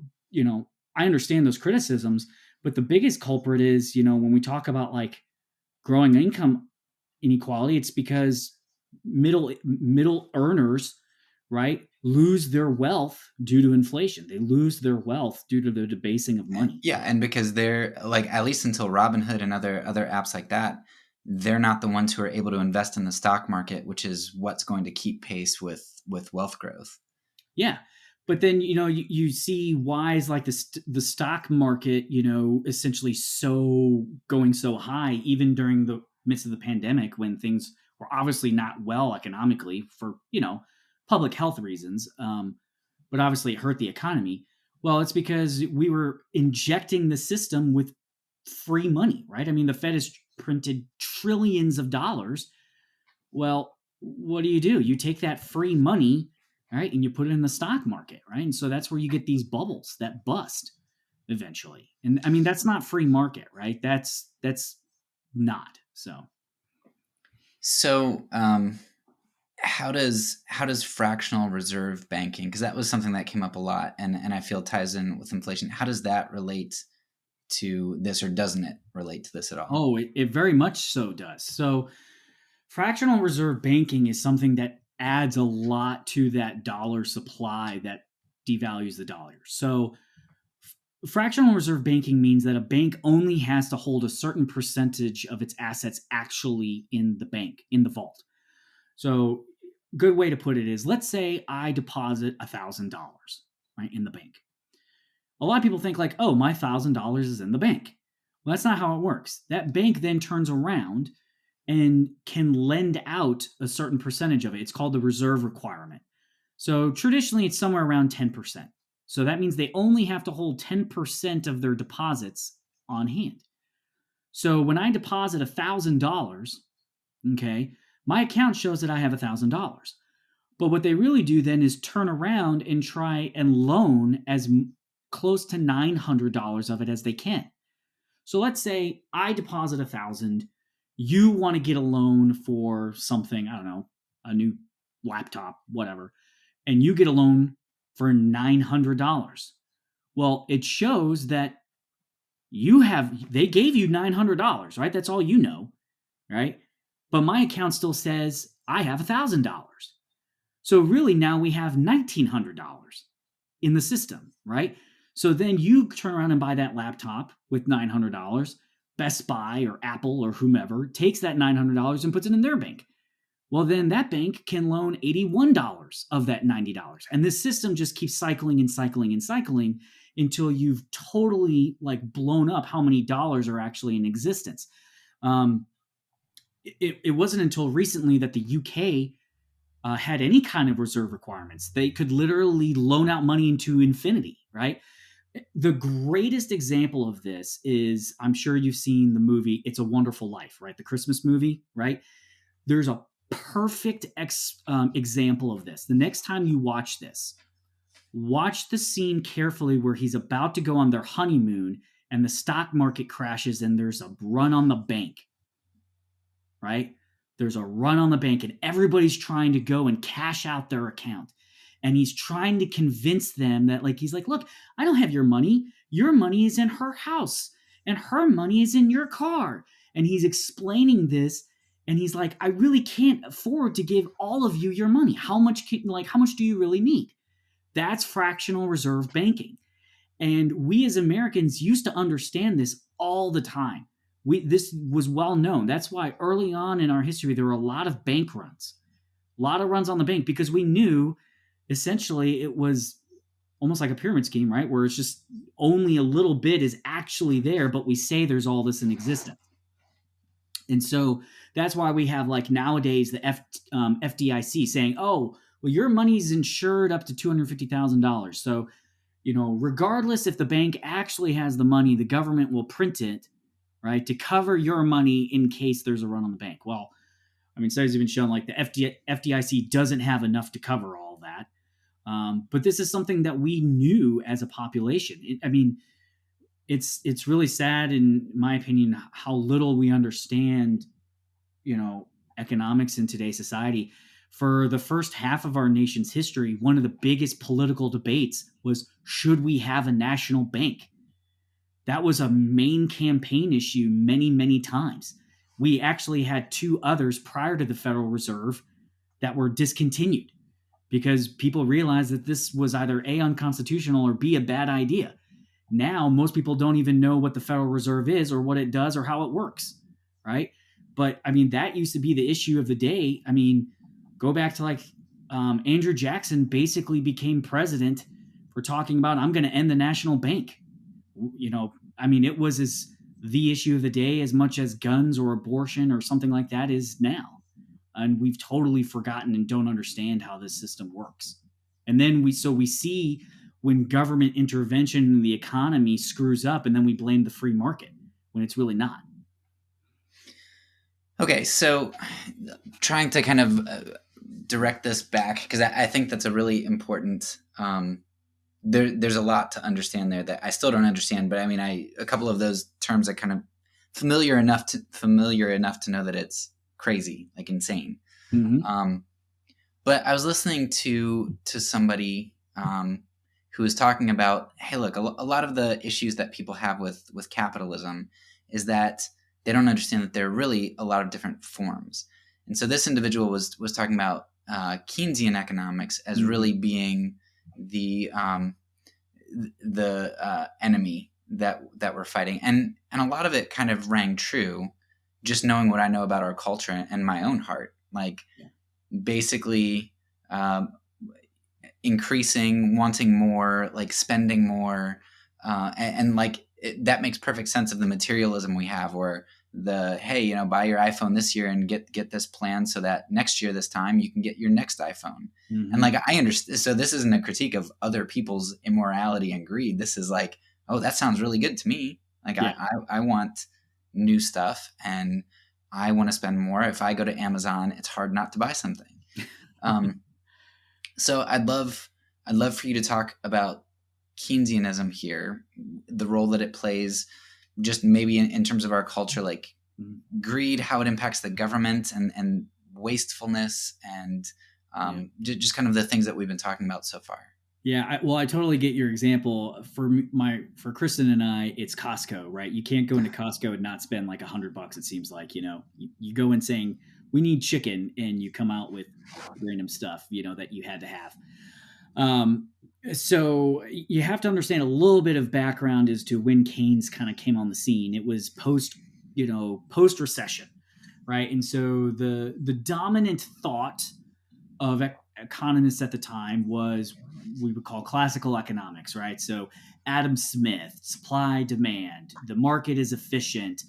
I understand those criticisms, but the biggest culprit is, when we talk about like growing income inequality, it's because middle earners, right, lose their wealth due to inflation. They lose their wealth due to the debasing of money. Yeah, and because they're like, at least until Robinhood and other apps like that, they're not the ones who are able to invest in the stock market, which is what's going to keep pace with wealth growth. Yeah. But then, you see why is like the stock market, essentially going so high, even during the midst of the pandemic when things were obviously not well economically for, public health reasons. But obviously it hurt the economy. Well, it's because we were injecting the system with free money, right? I mean, the Fed has printed trillions of dollars. Well, what do? You take that free money, right, and you put it in the stock market, right? And so that's where you get these bubbles that bust eventually. And I mean, that's not free market, right? That's not. So how does fractional reserve banking, because that was something that came up a lot and I feel ties in with inflation, how does that relate to this, or doesn't it relate to this at all? Oh, it very much so does. So fractional reserve banking is something that adds a lot to that dollar supply that devalues the dollar. So fractional reserve banking means that a bank only has to hold a certain percentage of its assets actually in the bank, in the vault. So good way to put it is, let's say I deposit $1,000, right, in the bank. A lot of people think like, oh, my $1,000 is in the bank. Well, that's not how it works. That bank then turns around and can lend out a certain percentage of it. It's called the reserve requirement. So traditionally, it's somewhere around 10%. So that means they only have to hold 10% of their deposits on hand. So when I deposit $1,000, okay, my account shows that I have $1,000. But what they really do then is turn around and try and loan as close to $900 of it as they can. So let's say I deposit $1,000. You want to get a loan for something, I don't know, a new laptop, whatever, and you get a loan for $900. Well, it shows that they gave you $900, right? That's all you know, right? But my account still says I have $1,000. So really now we have $1,900 in the system, right? So then you turn around and buy that laptop with $900. Best Buy or Apple or whomever takes that $900 and puts it in their bank. Well, then that bank can loan $81 of that $90. And this system just keeps cycling and cycling and cycling until you've totally like blown up how many dollars are actually in existence. It wasn't until recently that the UK had any kind of reserve requirements. They could literally loan out money into infinity, right? The greatest example of this is, I'm sure you've seen the movie It's a Wonderful Life, right? The Christmas movie, right? There's a perfect example of this. The next time you watch this, watch the scene carefully where he's about to go on their honeymoon and the stock market crashes and there's a run on the bank, right? There's a run on the bank and everybody's trying to go and cash out their account. And he's trying to convince them that, like, he's like, look, I don't have your money. Your money is in her house and her money is in your car. And he's explaining this. And he's like, I really can't afford to give all of you your money. How much do you really need? That's fractional reserve banking. And we as Americans used to understand this all the time. This was well known. That's why early on in our history, there were a lot of bank runs, a lot of runs on the bank, because we knew essentially it was almost like a pyramid scheme, right? Where it's just only a little bit is actually there, but we say there's all this in existence. And so that's why we have, like, nowadays the FDIC saying, oh, well, your money's insured up to $250,000. So, regardless if the bank actually has the money, the government will print it, right, to cover your money in case there's a run on the bank. Well, I mean, studies have been shown, like, the FDIC doesn't have enough to cover all that. But this is something that we knew as a population. It's really sad, in my opinion, how little we understand, economics in today's society. For the first half of our nation's history, one of the biggest political debates was, should we have a national bank? That was a main campaign issue many, many times. We actually had two others prior to the Federal Reserve that were discontinued because people realized that this was either A, unconstitutional, or B, a bad idea. Now, most people don't even know what the Federal Reserve is or what it does or how it works, right? But, that used to be the issue of the day. Go back to, Andrew Jackson basically became president for talking about, I'm going to end the national bank. It was the issue of the day as much as guns or abortion or something like that is now. And we've totally forgotten and don't understand how this system works. And then we see when government intervention in the economy screws up, and then we blame the free market when it's really not. Okay, so trying to kind of direct this back, because I think that's a really important there's a lot to understand there that I still don't understand, but a couple of those terms are kind of familiar enough to know that it's crazy, like insane. Mm-hmm. But I was listening to somebody who was talking about, hey, look, a lot of the issues that people have with capitalism is that they don't understand that there are really a lot of different forms. And so this individual was talking about Keynesian economics as really being the enemy that we're fighting, and a lot of it kind of rang true, just knowing what I know about our culture and my own heart. Basically, increasing, wanting more, spending more, and that makes perfect sense of the materialism we have, where hey, buy your iPhone this year and get this plan so that next year this time you can get your next iPhone. Mm-hmm. And I understand. So this isn't a critique of other people's immorality and greed. This is oh, that sounds really good to me. I want new stuff and I want to spend more. If I go to Amazon, it's hard not to buy something. So I'd love for you to talk about Keynesianism here, the role that it plays, just maybe in terms of our culture, greed, how it impacts the government, and wastefulness, and just kind of the things that we've been talking about so far. Yeah, I totally get your example. For Kristen and I, it's Costco, right? You can't go into Costco and not spend $100. It seems like, you go in saying we need chicken, and you come out with random stuff, that you had to have. So you have to understand a little bit of background as to when Keynes kind of came on the scene. It was post recession, right? And so the dominant thought of economists at the time was we would call classical economics, right? So Adam Smith, supply, demand, the market is efficient,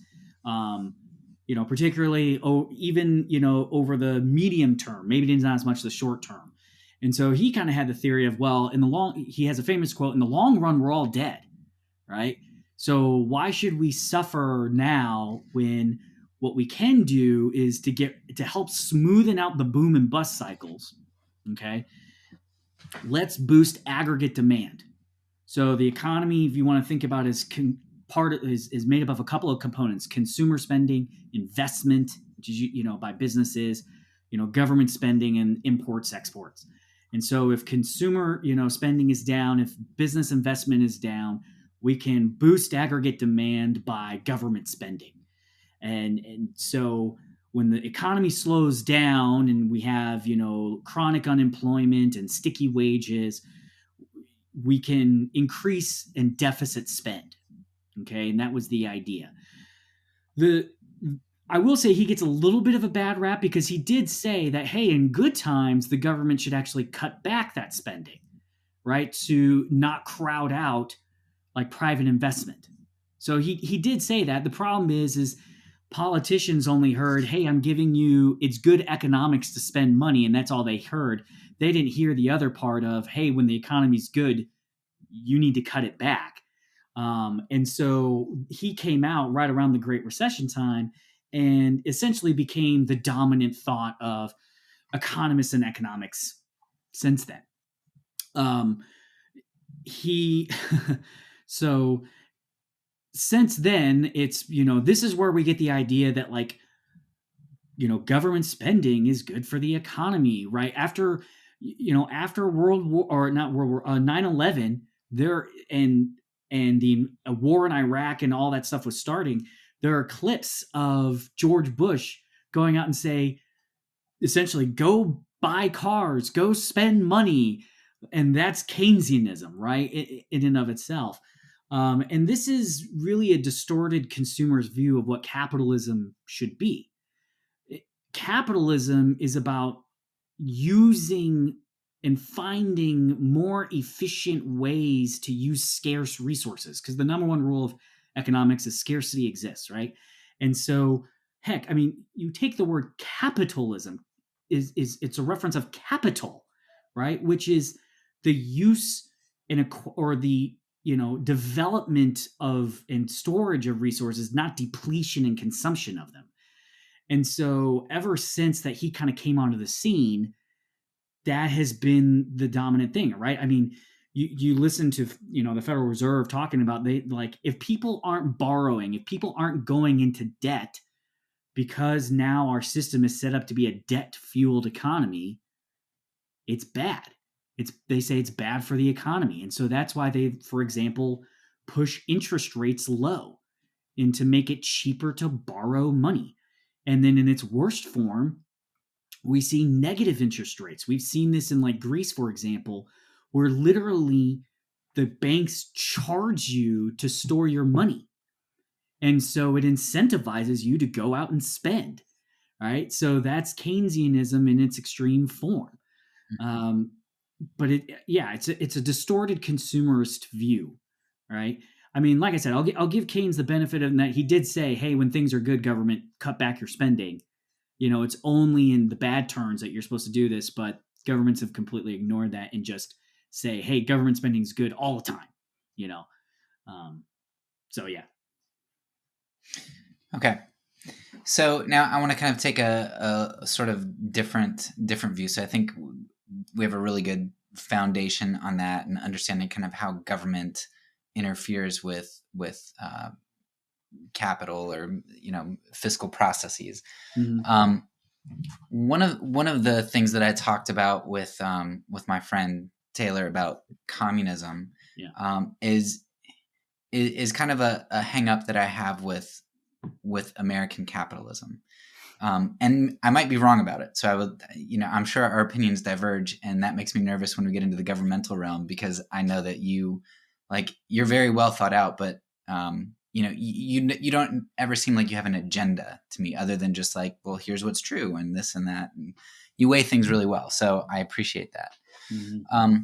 particularly over the medium term, maybe not as much the short term. And so he kind of had the theory of, well, he has a famous quote, in the long run, we're all dead, right? So why should we suffer now when what we can do is to help smoothen out the boom and bust cycles, okay? Let's boost aggregate demand. So the economy, if you want to think about, is is made up of a couple of components: consumer spending, investment, which is by businesses, government spending, and imports, exports. And so if consumer spending is down, if business investment is down, we can boost aggregate demand by government spending. And so when the economy slows down and we have chronic unemployment and sticky wages, we can increase and deficit spend. Okay, and that was the idea. I will say he gets a little bit of a bad rap because he did say that, hey, in good times, the government should actually cut back that spending, right, to not crowd out like private investment. So he did say that. The problem is politicians only heard, hey, I'm giving you, it's good economics to spend money, and that's all they heard. They didn't hear the other part of, hey, when the economy's good, you need to cut it back. And so he came out right around the Great Recession time and essentially became the dominant thought of economists and economics since then. So since then, it's, this is where we get the idea that government spending is good for the economy, right? After World War, or not World War, 9/11, there and the war in Iraq and all that stuff was starting. There are clips of George Bush going out and say, essentially, go buy cars, go spend money. And that's Keynesianism, right? In and of itself. And this is really a distorted consumer's view of what capitalism should be. Capitalism is about using and finding more efficient ways to use scarce resources, because the number one rule of economics is scarcity exists, right? And so, heck, I mean, you take the word capitalism, it's a reference of capital, right? Which is the use or the development of and storage of resources, not depletion and consumption of them. And so ever since that he kind of came onto the scene, that has been the dominant thing, right? I mean, you listen to the Federal Reserve talking about, if people aren't borrowing, if people aren't going into debt, because now our system is set up to be a debt-fueled economy, it's bad. They say it's bad for the economy. And so that's why they, for example, push interest rates low and to make it cheaper to borrow money. And then in its worst form, we see negative interest rates. We've seen this in Greece, for example, where literally the banks charge you to store your money. And so it incentivizes you to go out and spend, right? So that's Keynesianism in its extreme form. But it's a distorted consumerist view, right? I mean, like I said, I'll give Keynes the benefit of that. He did say, hey, when things are good, government, cut back your spending. It's only in the bad turns that you're supposed to do this, but governments have completely ignored that and just say, hey, government spending is good all the time, So, yeah. Okay. So now I want to kind of take a sort of different view. So I think we have a really good foundation on that and understanding kind of how government interferes with capital or fiscal processes. Mm-hmm. One of the things that I talked about with my friend Taylor about communism, is kind of a hang up that I have with American capitalism. And I might be wrong about it. So I would, I'm sure our opinions diverge, and that makes me nervous when we get into the governmental realm, because I know that you're very well thought out, but you don't ever seem like you have an agenda to me other than just well, here's what's true and this and that. And you weigh things really well. So I appreciate that. Mm-hmm.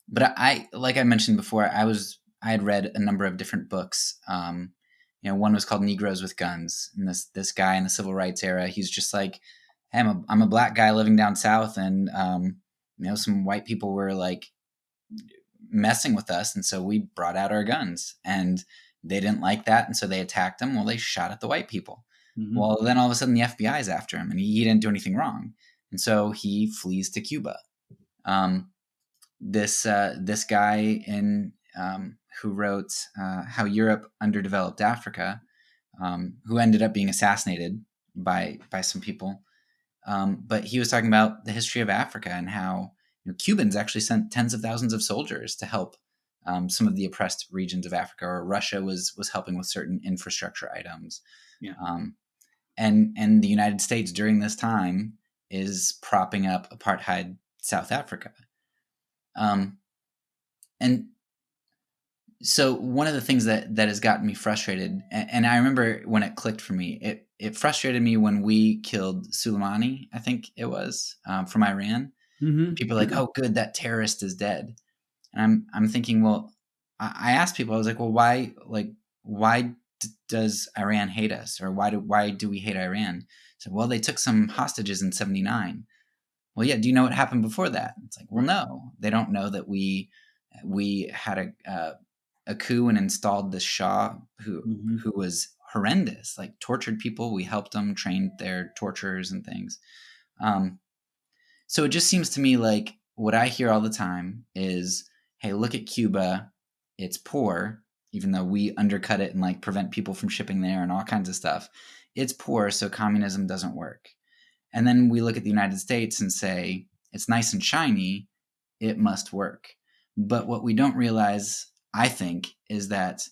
But like I mentioned before, I had read a number of different books. One was called Negroes with Guns. And this guy in the civil rights era, he's just like, hey, I'm a black guy living down south, and some white people were messing with us, and so we brought out our guns, and they didn't like that, and so they attacked him. Well, they shot at the white people. Mm-hmm. Well, then all of a sudden the FBI is after him, and he didn't do anything wrong, and so he flees to Cuba. This guy in who wrote How Europe Underdeveloped Africa, who ended up being assassinated by some people. But he was talking about the history of Africa and how Cubans actually sent tens of thousands of soldiers to help some of the oppressed regions of Africa, or Russia was helping with certain infrastructure items. Yeah. And the United States during this time is propping up apartheid South Africa. And so one of the things that has gotten me frustrated, and I remember when it clicked for me, it frustrated me when we killed Soleimani, I think it was, from Iran. Mm-hmm. People are like, oh, good, that terrorist is dead. And I'm thinking, well, I asked people, I was like, well, why does Iran hate us? Or why do we hate Iran? So, well, they took some hostages in 1979. Well, yeah, do you know what happened before that? It's like, well, no, they don't know that we had a coup and installed this Shah who was horrendous, like tortured people. We helped them, trained their torturers and things. So it just seems to me like what I hear all the time is, hey, look at Cuba. It's poor, even though we undercut it and like prevent people from shipping there and all kinds of stuff. It's poor, so communism doesn't work. And then we look at the United States and say, it's nice and shiny, it must work. But what we don't realize, I think, is that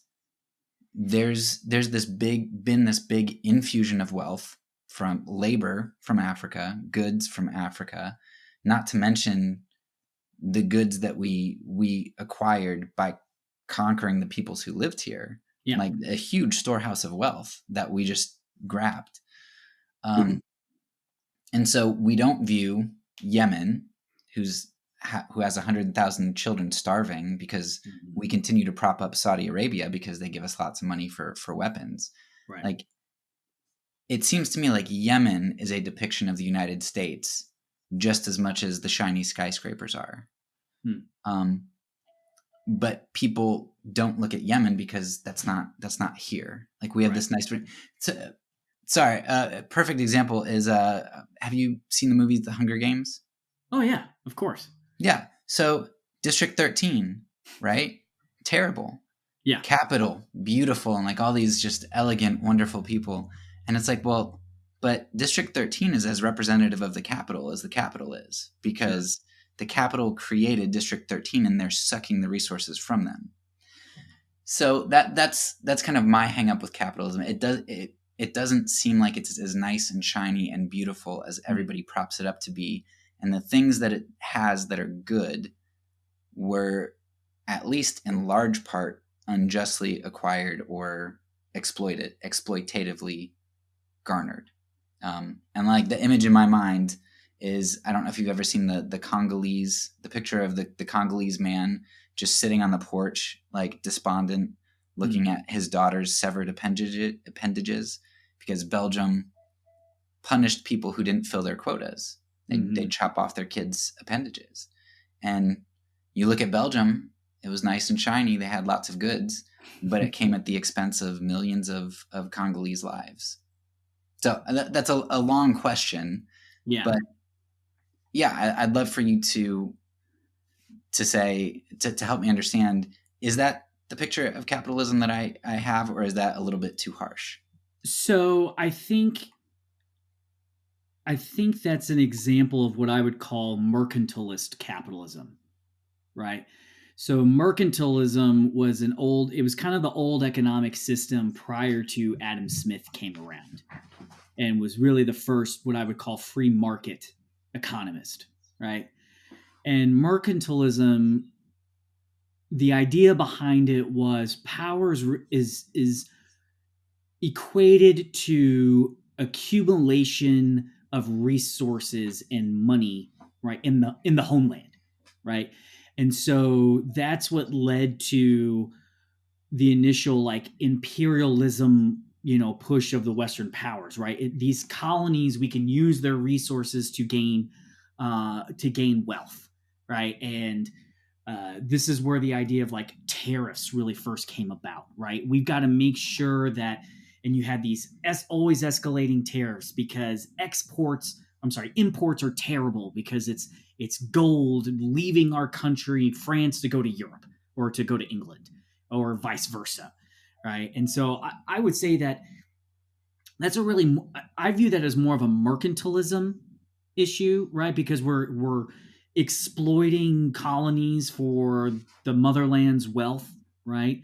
there's this big infusion of wealth from labor from Africa, goods from Africa, not to mention the goods that we acquired by conquering the peoples who lived here. Yeah. Like a huge storehouse of wealth that we just grabbed. And so we don't view Yemen, who has 100,000 children starving because we continue to prop up Saudi Arabia because they give us lots of money for weapons. Right. Like, it seems to me like Yemen is a depiction of the United States just as much as the shiny skyscrapers are. But people don't look at Yemen because that's not here. Like, we have this nice. Sorry, perfect example is, have you seen the movies The Hunger Games? Oh, yeah, of course. Yeah. So District 13, right? Terrible. Yeah. Capital, beautiful, and like all these just elegant, wonderful people. And it's like, well, but District 13 is as representative of the capital as the capital is, because the capital created District 13 and they're sucking the resources from them. So that's kind of my hang up with capitalism. It doesn't seem like it's as nice and shiny and beautiful as everybody props it up to be. And the things that it has that are good were, at least in large part, unjustly acquired or exploitatively garnered. And like the image in my mind is, I don't know if you've ever seen the Congolese, the picture of the Congolese man just sitting on the porch, like despondent, looking at his daughter's severed appendages because Belgium punished people who didn't fill their quotas. They'd chop off their kids' appendages. And you look at Belgium, it was nice and shiny. They had lots of goods, but it came at the expense of millions of Congolese lives. So that's a long question. Yeah. But yeah, I'd love for you to say, to help me understand, is that the picture of capitalism that I have, or is that a little bit too harsh? So I think that's an example of what I would call mercantilist capitalism, right? So mercantilism was it was kind of the old economic system prior to Adam Smith came around, and was really the first, what I would call, free market economist, right? And mercantilism, the idea behind it was power is equated to accumulation of resources and money, right, in the homeland, right? And so that's what led to the initial like imperialism, push of the Western powers, right? These colonies, we can use their resources to gain wealth, right? And this is where the idea of like tariffs really first came about, right? We've got to make sure that, and you had these always escalating tariffs because imports are terrible because it's gold leaving our country, France, to go to Europe or to go to England. or vice versa, right? And so I would say that that's a really, I view that as more of a mercantilism issue, right? Because we're exploiting colonies for the motherland's wealth, right?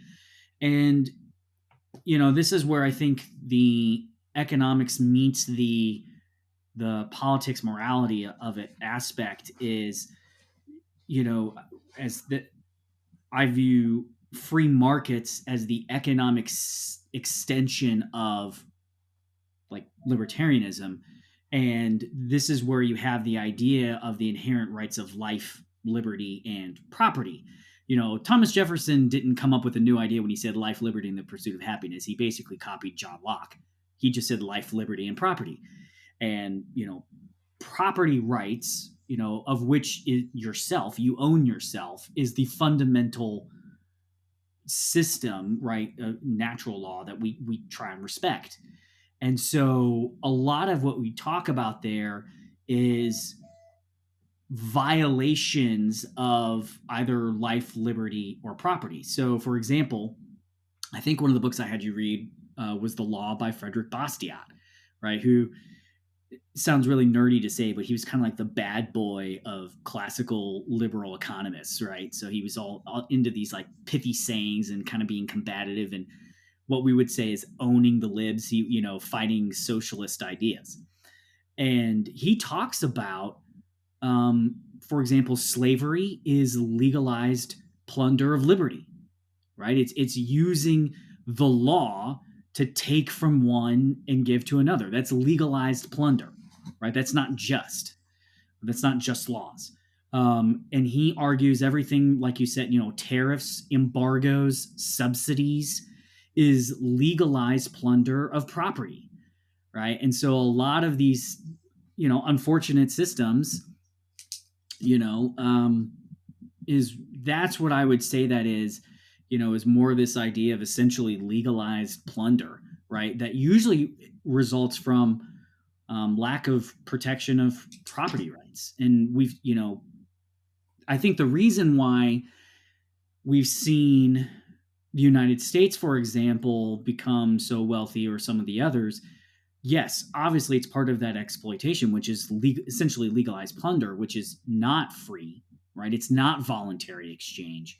And this is where I think the economics meets the politics morality of it aspect is, as the I view free markets as the economic extension of like libertarianism. And this is where you have the idea of the inherent rights of life, liberty, and property. Thomas Jefferson didn't come up with a new idea when he said life, liberty, and the pursuit of happiness. He basically copied John Locke. He just said life, liberty, and property. And, property rights, of which you own yourself, is the fundamental system, right? Natural law that we try and respect. And so a lot of what we talk about there is violations of either life, liberty, or property. So, for example, I think one of the books I had you read was The Law by Frederick Bastiat, right? Who sounds really nerdy to say, but he was kind of like the bad boy of classical liberal economists, right? So he was all into these like pithy sayings and kind of being combative and what we would say is owning the libs, fighting socialist ideas. And he talks about, for example, slavery is legalized plunder of liberty, right? It's using the law to take from one and give to another. That's legalized plunder, right? That's not just laws. And he argues everything, like you said, tariffs, embargoes, subsidies is legalized plunder of property, right? And so a lot of these, unfortunate systems, that's what I would say that is more this idea of essentially legalized plunder, right? That usually results from lack of protection of property rights. And I think the reason why we've seen the United States, for example, become so wealthy, or some of the others, yes, obviously it's part of that exploitation, which is essentially legalized plunder, which is not free, right? It's not voluntary exchange.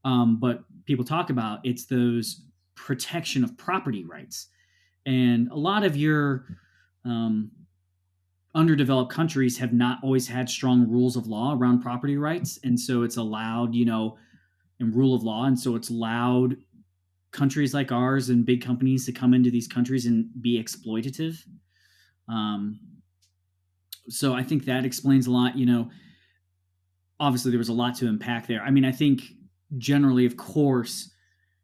But people talk about it's those protection of property rights. And a lot of your underdeveloped countries have not always had strong rules of law around property rights. And so it's allowed, and rule of law. And so it's allowed countries like ours and big companies to come into these countries and be exploitative. So I think that explains a lot. Obviously there was a lot to unpack there. I mean, I think generally, of course,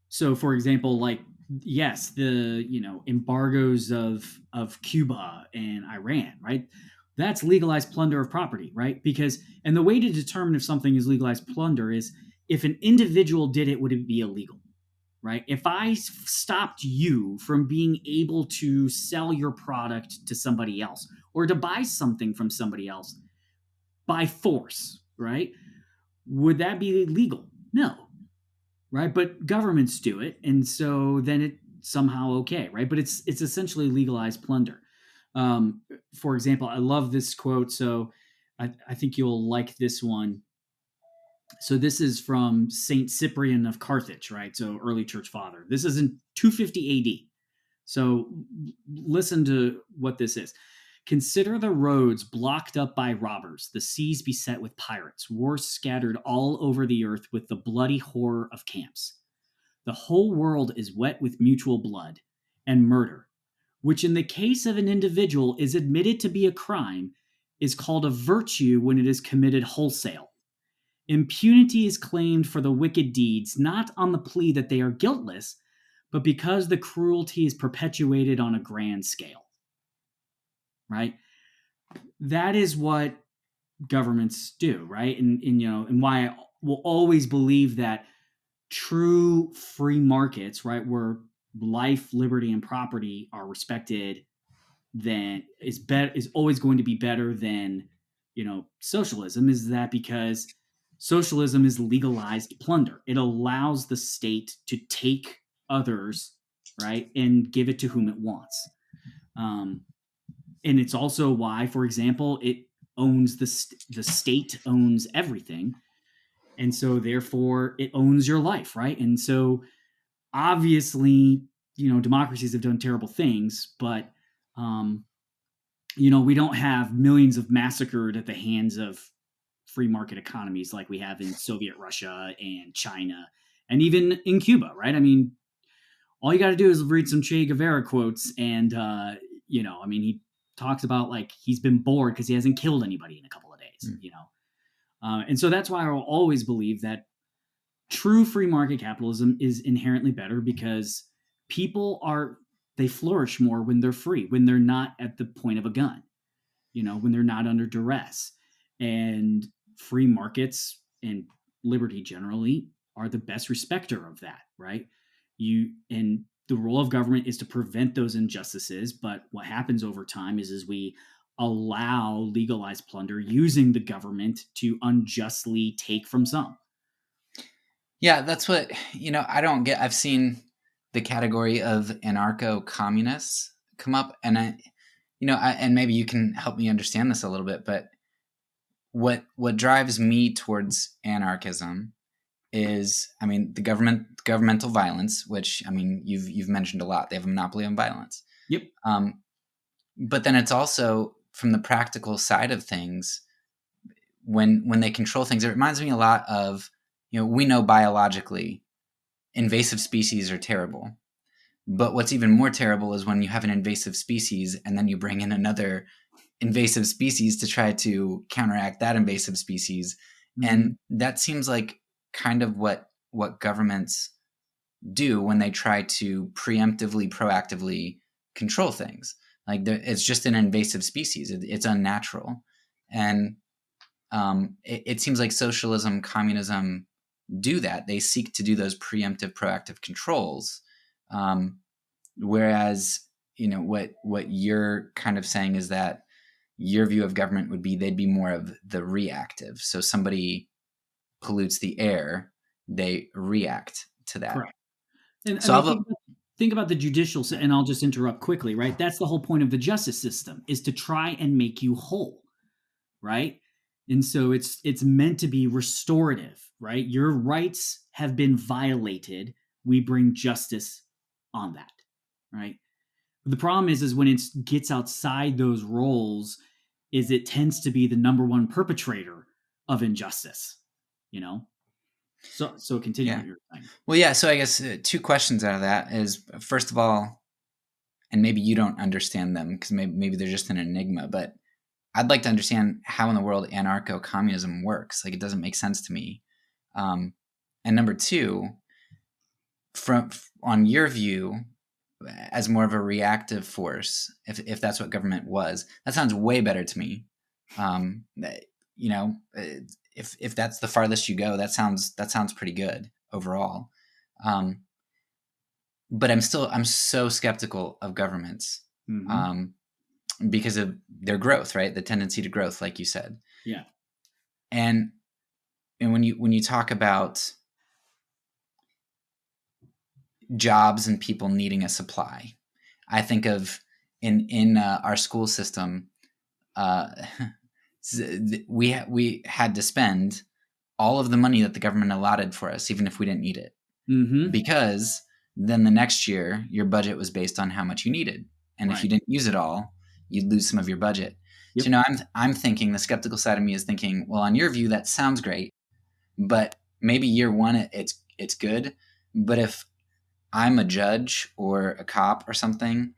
so for example, like, yes, the, embargoes of Cuba and Iran, right? That's legalized plunder of property, right? And the way to determine if something is legalized plunder is if an individual did it, would it be illegal, right? If I stopped you from being able to sell your product to somebody else or to buy something from somebody else by force, right? Would that be legal? No, right? But governments do it, and so then it's somehow okay, right? But it's essentially legalized plunder. For example, I love this quote, so I think you'll like this one. So this is from Saint Cyprian of Carthage, right? So early church father. This is in 250 AD. So listen to what this is. Consider the roads blocked up by robbers, the seas beset with pirates, wars scattered all over the earth with the bloody horror of camps. The whole world is wet with mutual blood and murder, which in the case of an individual is admitted to be a crime, is called a virtue when it is committed wholesale. Impunity is claimed for the wicked deeds, not on the plea that they are guiltless, but because the cruelty is perpetuated on a grand scale. Right? That is what governments do, right? And why I will always believe that true free markets, right, where life, liberty, and property are respected, then is always going to be better than socialism. Is that because Socialism is legalized plunder. It allows the state to take others, right, and give it to whom it wants. And it's also why, for example, it owns the state owns everything, and so therefore it owns your life, right? And so obviously, democracies have done terrible things, but we don't have millions of massacred at the hands of free market economies like we have in Soviet Russia and China and even in Cuba, right? I mean, all you got to do is read some Che Guevara quotes, and he talks about like he's been bored because he hasn't killed anybody in a couple of days, and so that's why I will always believe that true free market capitalism is inherently better, because people they flourish more when they're free, when they're not at the point of a gun, when they're not under duress. And free markets and liberty generally are the best respecter of that, right? And the role of government is to prevent those injustices, but what happens over time is we allow legalized plunder using the government to unjustly take from some. Yeah, that's what, I don't get. I've seen the category of anarcho-communists come up, and and maybe you can help me understand this a little bit, but what drives me towards anarchism is, the governmental violence, which, you've mentioned a lot. They have a monopoly on violence. Yep. But then it's also from the practical side of things, when they control things, it reminds me a lot of, we know biologically invasive species are terrible. But what's even more terrible is when you have an invasive species and then you bring in another invasive species to try to counteract that invasive species. Mm-hmm. And that seems like kind of what governments do when they try to preemptively, proactively control things. Like it's just an invasive species. It's unnatural. And it seems like socialism, communism do that. They seek to do those preemptive, proactive controls. Whereas, what you're kind of saying is that your view of government would be they'd be more of the reactive. So somebody pollutes the air, they react to that. Correct. And so think about the judicial, and I'll just interrupt quickly, right? That's the whole point of the justice system, is to try and make you whole, right? And so it's meant to be restorative, right? Your rights have been violated. We bring justice on that, right? But the problem is when it gets outside those roles, is it tends to be the number one perpetrator of injustice, So continue what you're saying. Well, yeah. So I guess two questions out of that is, first of all, and maybe you don't understand them because maybe they're just an enigma, but I'd like to understand how in the world anarcho-communism works. Like, it doesn't make sense to me. And number two, on your view, as more of a reactive force, if that's what government was, that sounds way better to me. If that's the farthest you go, that sounds pretty good overall. But I'm so skeptical of governments. Mm-hmm. Because of their growth, right? The tendency to growth, like you said. Yeah. And when you talk about jobs and people needing a supply, I think of in our school system, we had to spend all of the money that the government allotted for us, even if we didn't need it, mm-hmm. because then the next year your budget was based on how much you needed, and if you didn't use it all, you'd lose some of your budget. Yep. So, I'm thinking, the skeptical side of me is thinking, well, on your view, that sounds great, but maybe year one, it's good. But if I'm a judge or a cop or something,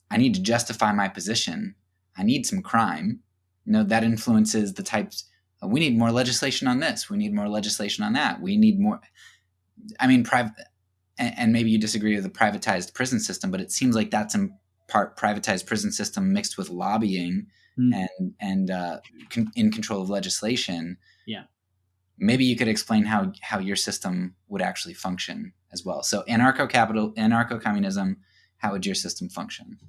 I need to justify my position. I need some crime. That influences the types. We need more legislation on this. We need more legislation on that. We need more. And maybe you disagree with the privatized prison system, but it seems like that's in part privatized prison system mixed with lobbying and in control of legislation. Yeah. Maybe you could explain how your system would actually function as well. So anarcho-communism, how would your system function?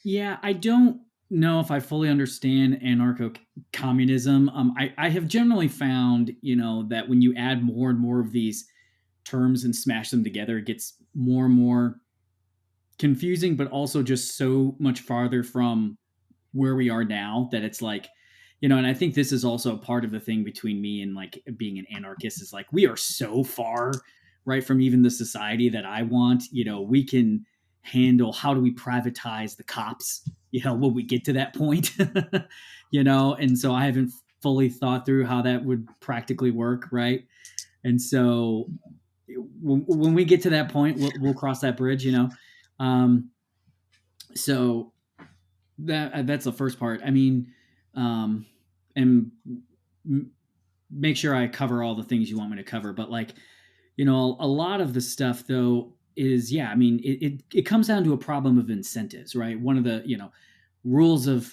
Yeah, I don't know if I fully understand anarcho-communism. I have generally found, that when you add more and more of these terms and smash them together, it gets more and more confusing, but also just so much farther from where we are now that it's like, and I think this is also part of the thing between me and like being an anarchist is like we are so far right from even the society that I want. We can handle how do we privatize the cops, when we get to that point, and so I haven't fully thought through how that would practically work, right? And so when we get to that point, we'll cross that bridge. Um, so that's the first part. I mean, and make sure I cover all the things you want me to cover. But like, a lot of the stuff though is, yeah, I mean, it comes down to a problem of incentives, right? One of the, rules of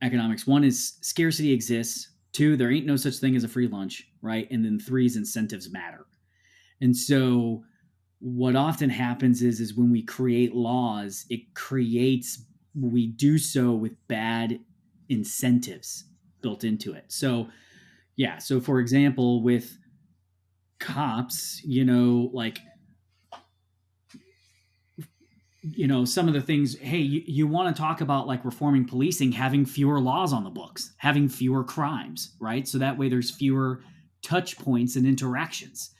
economics. One is scarcity exists. Two, there ain't no such thing as a free lunch, right? And then three is incentives matter. And so what often happens is when we create laws, we do so with bad incentives built into it. So yeah, so for example, with cops, like some of the things, hey, you want to talk about like reforming policing, having fewer laws on the books, having fewer crimes, right? So that way there's fewer touch points and interactions.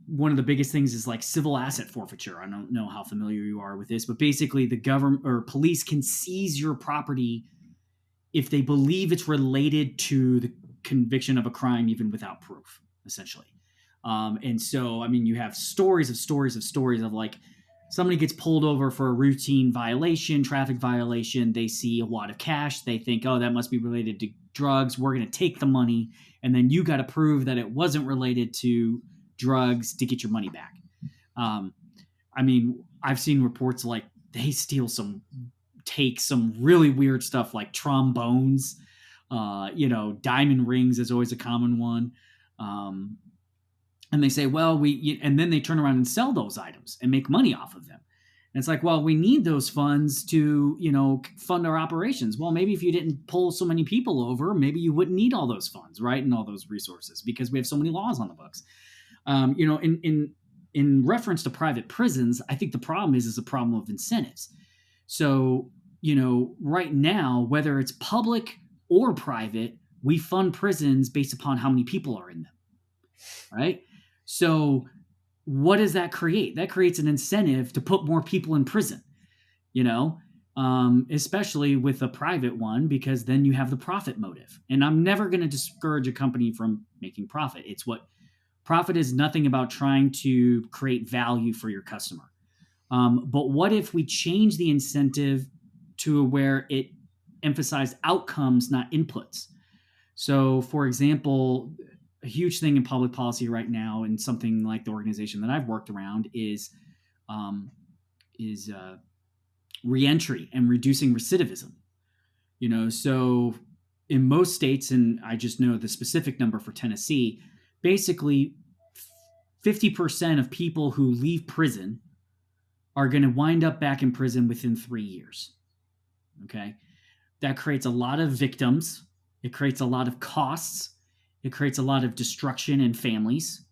One of the biggest things is like civil asset forfeiture. I don't know how familiar you are with this, but basically the government or police can seize your property if they believe it's related to the conviction of a crime, even without proof, essentially. And so, I mean, you have stories of like somebody gets pulled over for a routine violation, traffic violation. They see a wad of cash. They think, oh, that must be related to drugs. We're going to take the money. And then you got to prove that it wasn't related to drugs to get your money back. I mean, I've seen reports like they take some really weird stuff like trombones, diamond rings is always a common one. And they say, well, and then they turn around and sell those items and make money off of them. And it's like, well, we need those funds to, fund our operations. Well, maybe if you didn't pull so many people over, maybe you wouldn't need all those funds, right? And all those resources because we have so many laws on the books. In reference to private prisons, I think the problem is a problem of incentives. So, right now, whether it's public or private, we fund prisons based upon how many people are in them, right? So what does that create? That creates an incentive to put more people in prison, especially with a private one, because then you have the profit motive. And I'm never going to discourage a company from making profit. Profit is nothing about trying to create value for your customer. But what if we change the incentive to where it emphasized outcomes, not inputs? So, for example, a huge thing in public policy right now, and something like the organization that I've worked around is reentry and reducing recidivism. So in most states, and I just know the specific number for Tennessee, basically 50% of people who leave prison are going to wind up back in prison within 3 years. Okay. That creates a lot of victims. It creates a lot of costs. It creates a lot of destruction in families,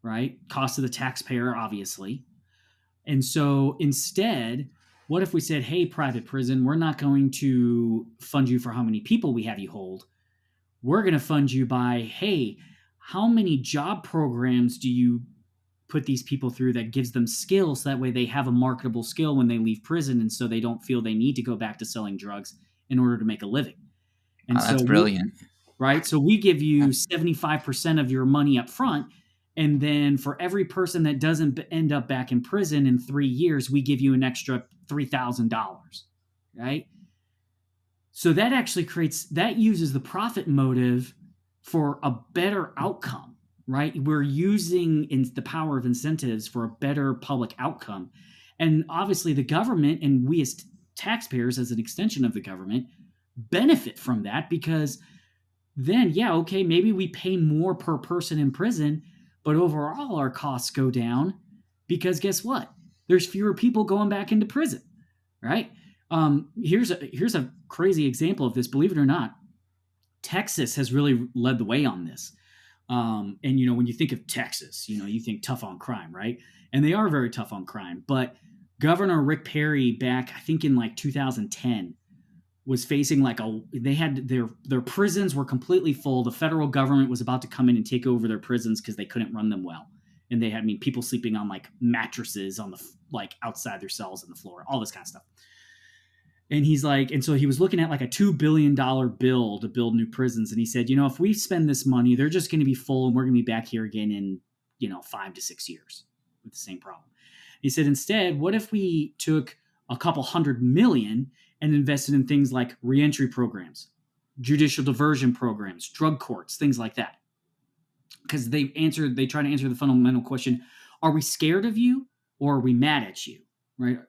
right? Cost of the taxpayer, obviously. And so instead, what if we said, hey, private prison, we're not going to fund you for how many people we have you hold. We're going to fund you by, hey, how many job programs do you put these people through that gives them skills? So that way they have a marketable skill when they leave prison. And so they don't feel they need to go back to selling drugs in order to make a living. And that's brilliant. Right? So we give you 75% of your money up front. And then for every person that doesn't end up back in prison in 3 years, we give you an extra $3,000, right? So that actually uses the profit motive for a better outcome, right? We're using the power of incentives for a better public outcome. And obviously the government, and we as taxpayers as an extension of the government, benefit from that, because then, yeah, okay, maybe we pay more per person in prison, but overall our costs go down because guess what? There's fewer people going back into prison, right? Here's a crazy example of this. Believe it or not, Texas has really led the way on this. And when you think of Texas, you think tough on crime, right? And they are very tough on crime. But Governor Rick Perry, back I think in like 2010, was facing they had their prisons were completely full. The federal government was about to come in and take over their prisons because they couldn't run them well. And they had people sleeping on like mattresses on the outside their cells on the floor, all this kind of stuff. And so he was looking at like a $2 billion bill to build new prisons. And he said, if we spend this money, they're just going to be full and we're going to be back here again in, 5 to 6 years with the same problem. He said, instead, what if we took a couple $100 million and invested in things like reentry programs, judicial diversion programs, drug courts, things like that? Because they try to answer the fundamental question, are we scared of you or are we mad at you? Right?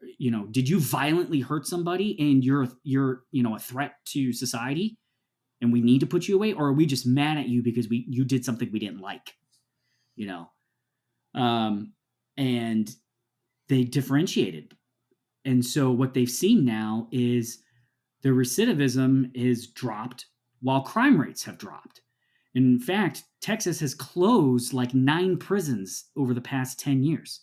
Did you violently hurt somebody and you're a threat to society and we need to put you away? Or are we just mad at you because you did something we didn't like? And they differentiated. And so what they've seen now is the recidivism is dropped while crime rates have dropped. In fact, Texas has closed like 9 prisons over the past 10 years,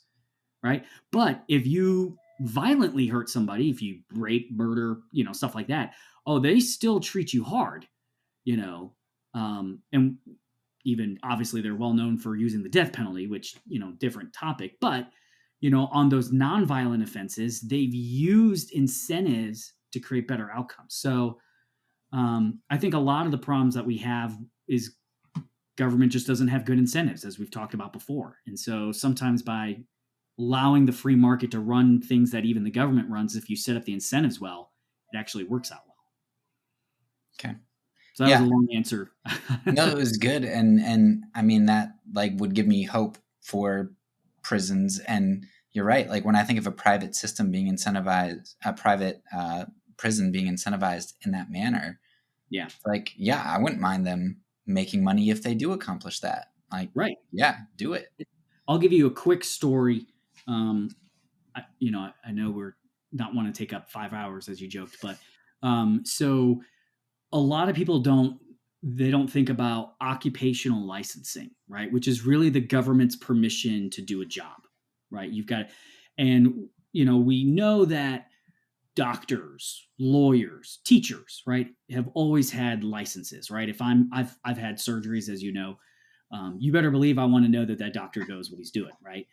right? But if you violently hurt somebody, if you rape, murder, stuff like that, they still treat you hard, and even obviously they're well known for using the death penalty, which, different topic. But, on those nonviolent offenses, they've used incentives to create better outcomes. So I think a lot of the problems that we have is government just doesn't have good incentives, as we've talked about before. And so sometimes by allowing the free market to run things that even the government runs, if you set up the incentives well, it actually works out well. Okay. So that was a long answer. No, it was good. And I mean, that would give me hope for prisons. And you're right. Like when I think of a private system being incentivized, a private prison being incentivized in that manner. Yeah. I wouldn't mind them making money if they do accomplish that. Right. Yeah, do it. I'll give you a quick story. I know we're not want to take up 5 hours as you joked, but so a lot of people don't think about occupational licensing, right? Which is really the government's permission to do a job, right? And we know that doctors, lawyers, teachers, right, have always had licenses, right? If I've had surgeries, as you know, you better believe I want to know that doctor knows what he's doing, right?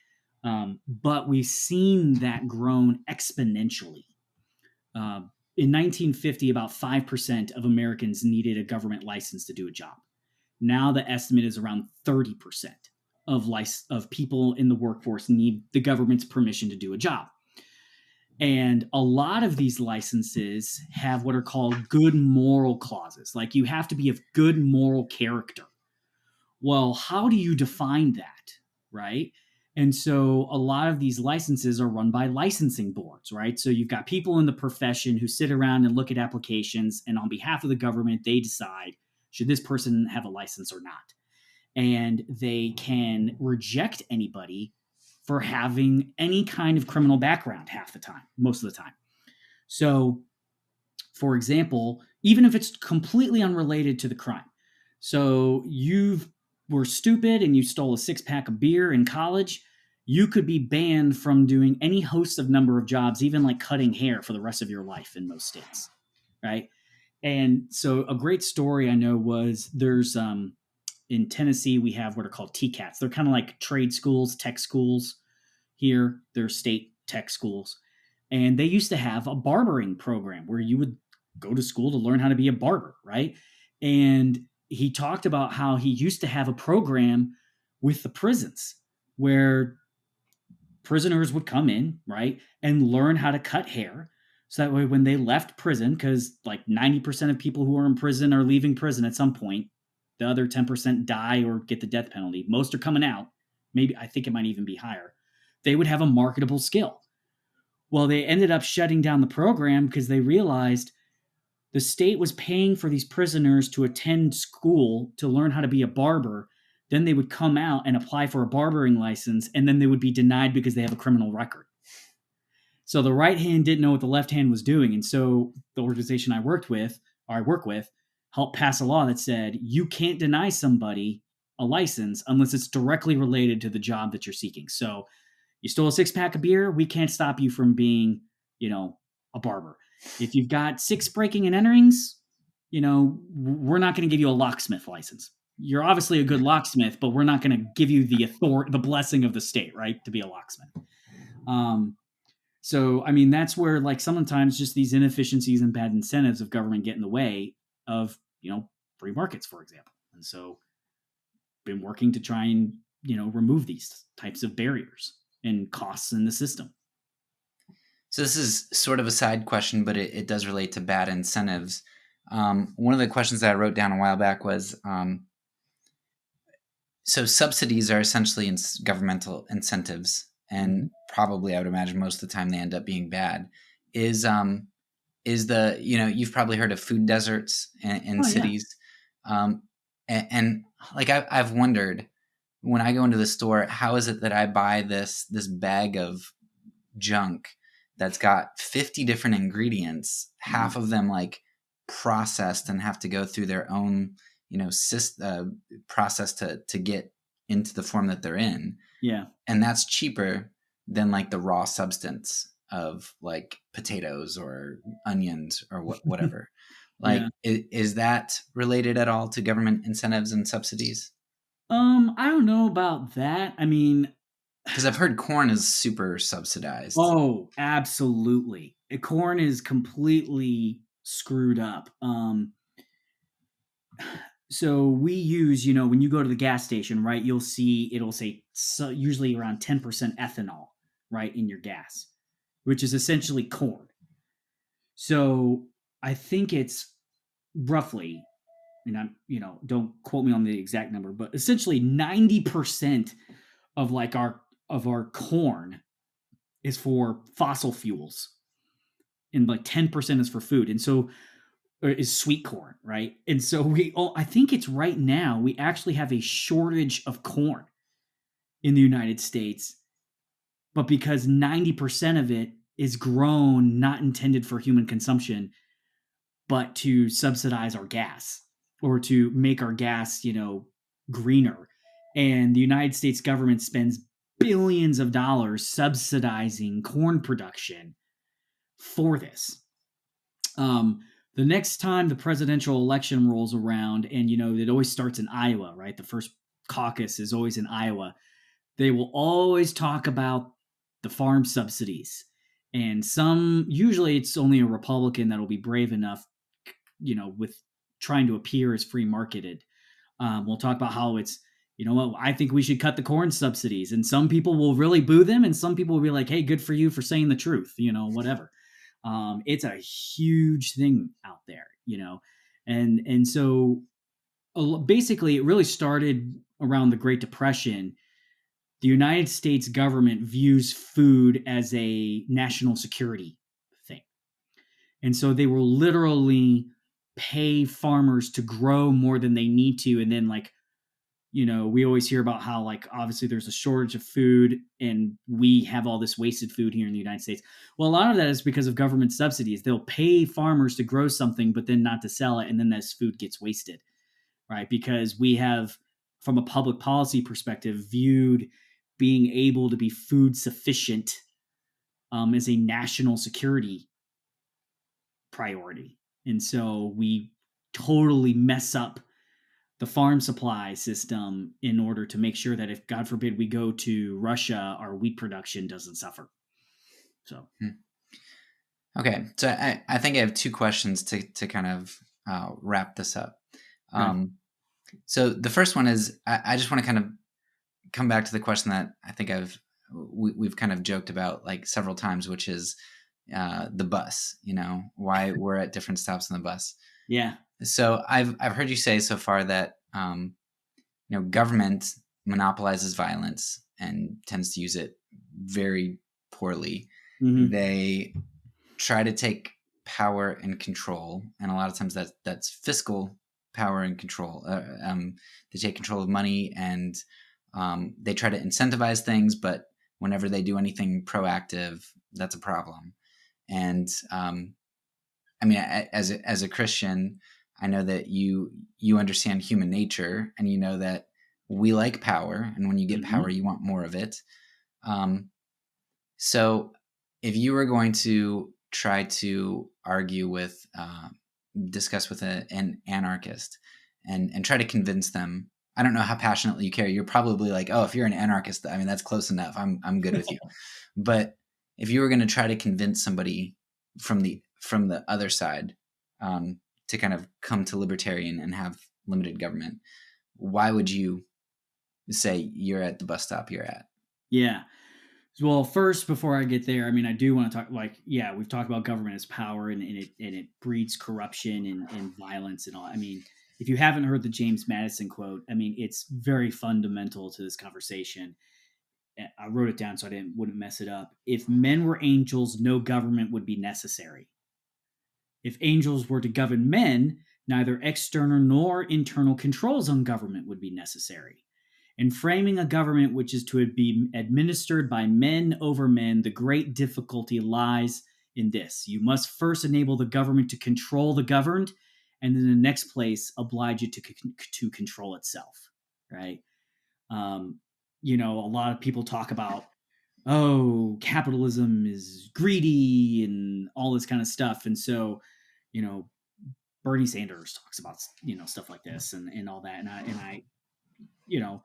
But we've seen that grown exponentially. In 1950, about 5% of Americans needed a government license to do a job. Now the estimate is around 30% of people in the workforce need the government's permission to do a job. And a lot of these licenses have what are called good moral clauses. Like you have to be of good moral character. Well, how do you define that, right? And so a lot of these licenses are run by licensing boards, right? So you've got people in the profession who sit around and look at applications, and on behalf of the government, they decide, should this person have a license or not? And they can reject anybody for having any kind of criminal background most of the time. So, for example, even if it's completely unrelated to the crime. So you were stupid and you stole a 6-pack of beer in college, you could be banned from doing any host of number of jobs, even like cutting hair, for the rest of your life in most states, right? And so a great story I know was there's in Tennessee, we have what are called TCATs. They're kind of like trade schools, tech schools here. They're state tech schools. And they used to have a barbering program where you would go to school to learn how to be a barber, right? And he talked about how he used to have a program with the prisons where prisoners would come in, right, and learn how to cut hair. So that way when they left prison, because like 90% of people who are in prison are leaving prison at some point, the other 10% die or get the death penalty. Most are coming out. Maybe, I think it might even be higher. They would have a marketable skill. Well, they ended up shutting down the program because they realized the state was paying for these prisoners to attend school to learn how to be a barber. Then they would come out and apply for a barbering license, and then they would be denied because they have a criminal record. So the right hand didn't know what the left hand was doing. And so the organization I work with, helped pass a law that said you can't deny somebody a license unless it's directly related to the job that you're seeking. So you stole a 6-pack of beer, we can't stop you from being, a barber. If you've got 6 breaking and enterings, we're not going to give you a locksmith license. You're obviously a good locksmith, but we're not going to give you the blessing of the state, right, to be a locksmith. So, I mean, that's where, like, sometimes just these inefficiencies and bad incentives of government get in the way of, free markets, for example. And so, been working to try and, remove these types of barriers and costs in the system. So this is sort of a side question, but it does relate to bad incentives. One of the questions that I wrote down a while back was, so subsidies are essentially governmental incentives, and probably I would imagine most of the time they end up being bad. Is the, you've probably heard of food deserts in cities. Yeah. And like I've wondered, when I go into the store, how is it that I buy this bag of junk that's got 50 different ingredients, half of them like processed and have to go through their own, process to get into the form that they're in. Yeah. And that's cheaper than like the raw substance of like potatoes or onions or whatever. Like, yeah. Is that related at all to government incentives and subsidies? I don't know about that. I mean, because I've heard corn is super subsidized. Oh, absolutely. Corn is completely screwed up. So we use, when you go to the gas station, right, it'll say usually around 10% ethanol, right, in your gas, which is essentially corn. So I think it's roughly, and I'm, don't quote me on the exact number, but essentially 90% of like our corn is for fossil fuels, and like 10% is for food. And so is sweet corn, right? And so I think it's right now we actually have a shortage of corn in the United States, but because 90% of it is grown, not intended for human consumption, but to subsidize our gas or to make our gas, greener. And the United States government spends billions of dollars subsidizing corn production for this. The next time the presidential election rolls around, and it always starts in Iowa, right? The first caucus is always in Iowa. They will always talk about the farm subsidies, and usually it's only a Republican that will be brave enough, with trying to appear as free marketed. We'll talk about how it's, I think we should cut the corn subsidies, and some people will really boo them, and some people will be like, hey, good for you for saying the truth, whatever. It's a huge thing out there, and so basically it really started around the Great Depression. The United States government views food as a national security thing. And so they will literally pay farmers to grow more than they need to. And then we always hear about how obviously there's a shortage of food and we have all this wasted food here in the United States. Well, a lot of that is because of government subsidies. They'll pay farmers to grow something, but then not to sell it. And then this food gets wasted, right? Because we have, from a public policy perspective, viewed being able to be food sufficient as a national security priority. And so we totally mess up the farm supply system in order to make sure that if, God forbid, we go to Russia, our wheat production doesn't suffer. So, okay. So I think I have 2 questions to kind of wrap this up. Right. So the first one is, I just want to kind of come back to the question that I think we've kind of joked about like several times, which is the bus, why we're at different stops on the bus. Yeah. So I've heard you say so far that government monopolizes violence and tends to use it very poorly. Mm-hmm. They try to take power and control, and a lot of times that's fiscal power and control. They take control of money, and they try to incentivize things, but whenever they do anything proactive, that's a problem. And I mean, as a Christian, I know that you understand human nature, and you know that we like power, and when you get power, you want more of it. So if you were going to try to argue with, discuss with an anarchist and try to convince them, I don't know how passionately you care. You're probably like, oh, if you're an anarchist, I mean, that's close enough. I'm good with you. But if you were going to try to convince somebody from the other side, to kind of come to libertarian and have limited government, why would you say you're at the bus stop you're at? Yeah. Well, first, before I get there, I mean, I do want to talk, like, yeah, we've talked about government as power, and it breeds corruption and violence and all. I mean, if you haven't heard the James Madison quote, I mean, it's very fundamental to this conversation. I wrote it down so I wouldn't mess it up. If men were angels, no government would be necessary. If angels were to govern men, neither external nor internal controls on government would be necessary. In framing a government which is to be administered by men over men, the great difficulty lies in this. You must first enable the government to control the governed, and in the next place, oblige it to control itself, right? You know, a lot of people talk about, oh, capitalism is greedy and all this kind of stuff. And so, you know, Bernie Sanders talks about, you know, stuff like this and all that. And I, you know,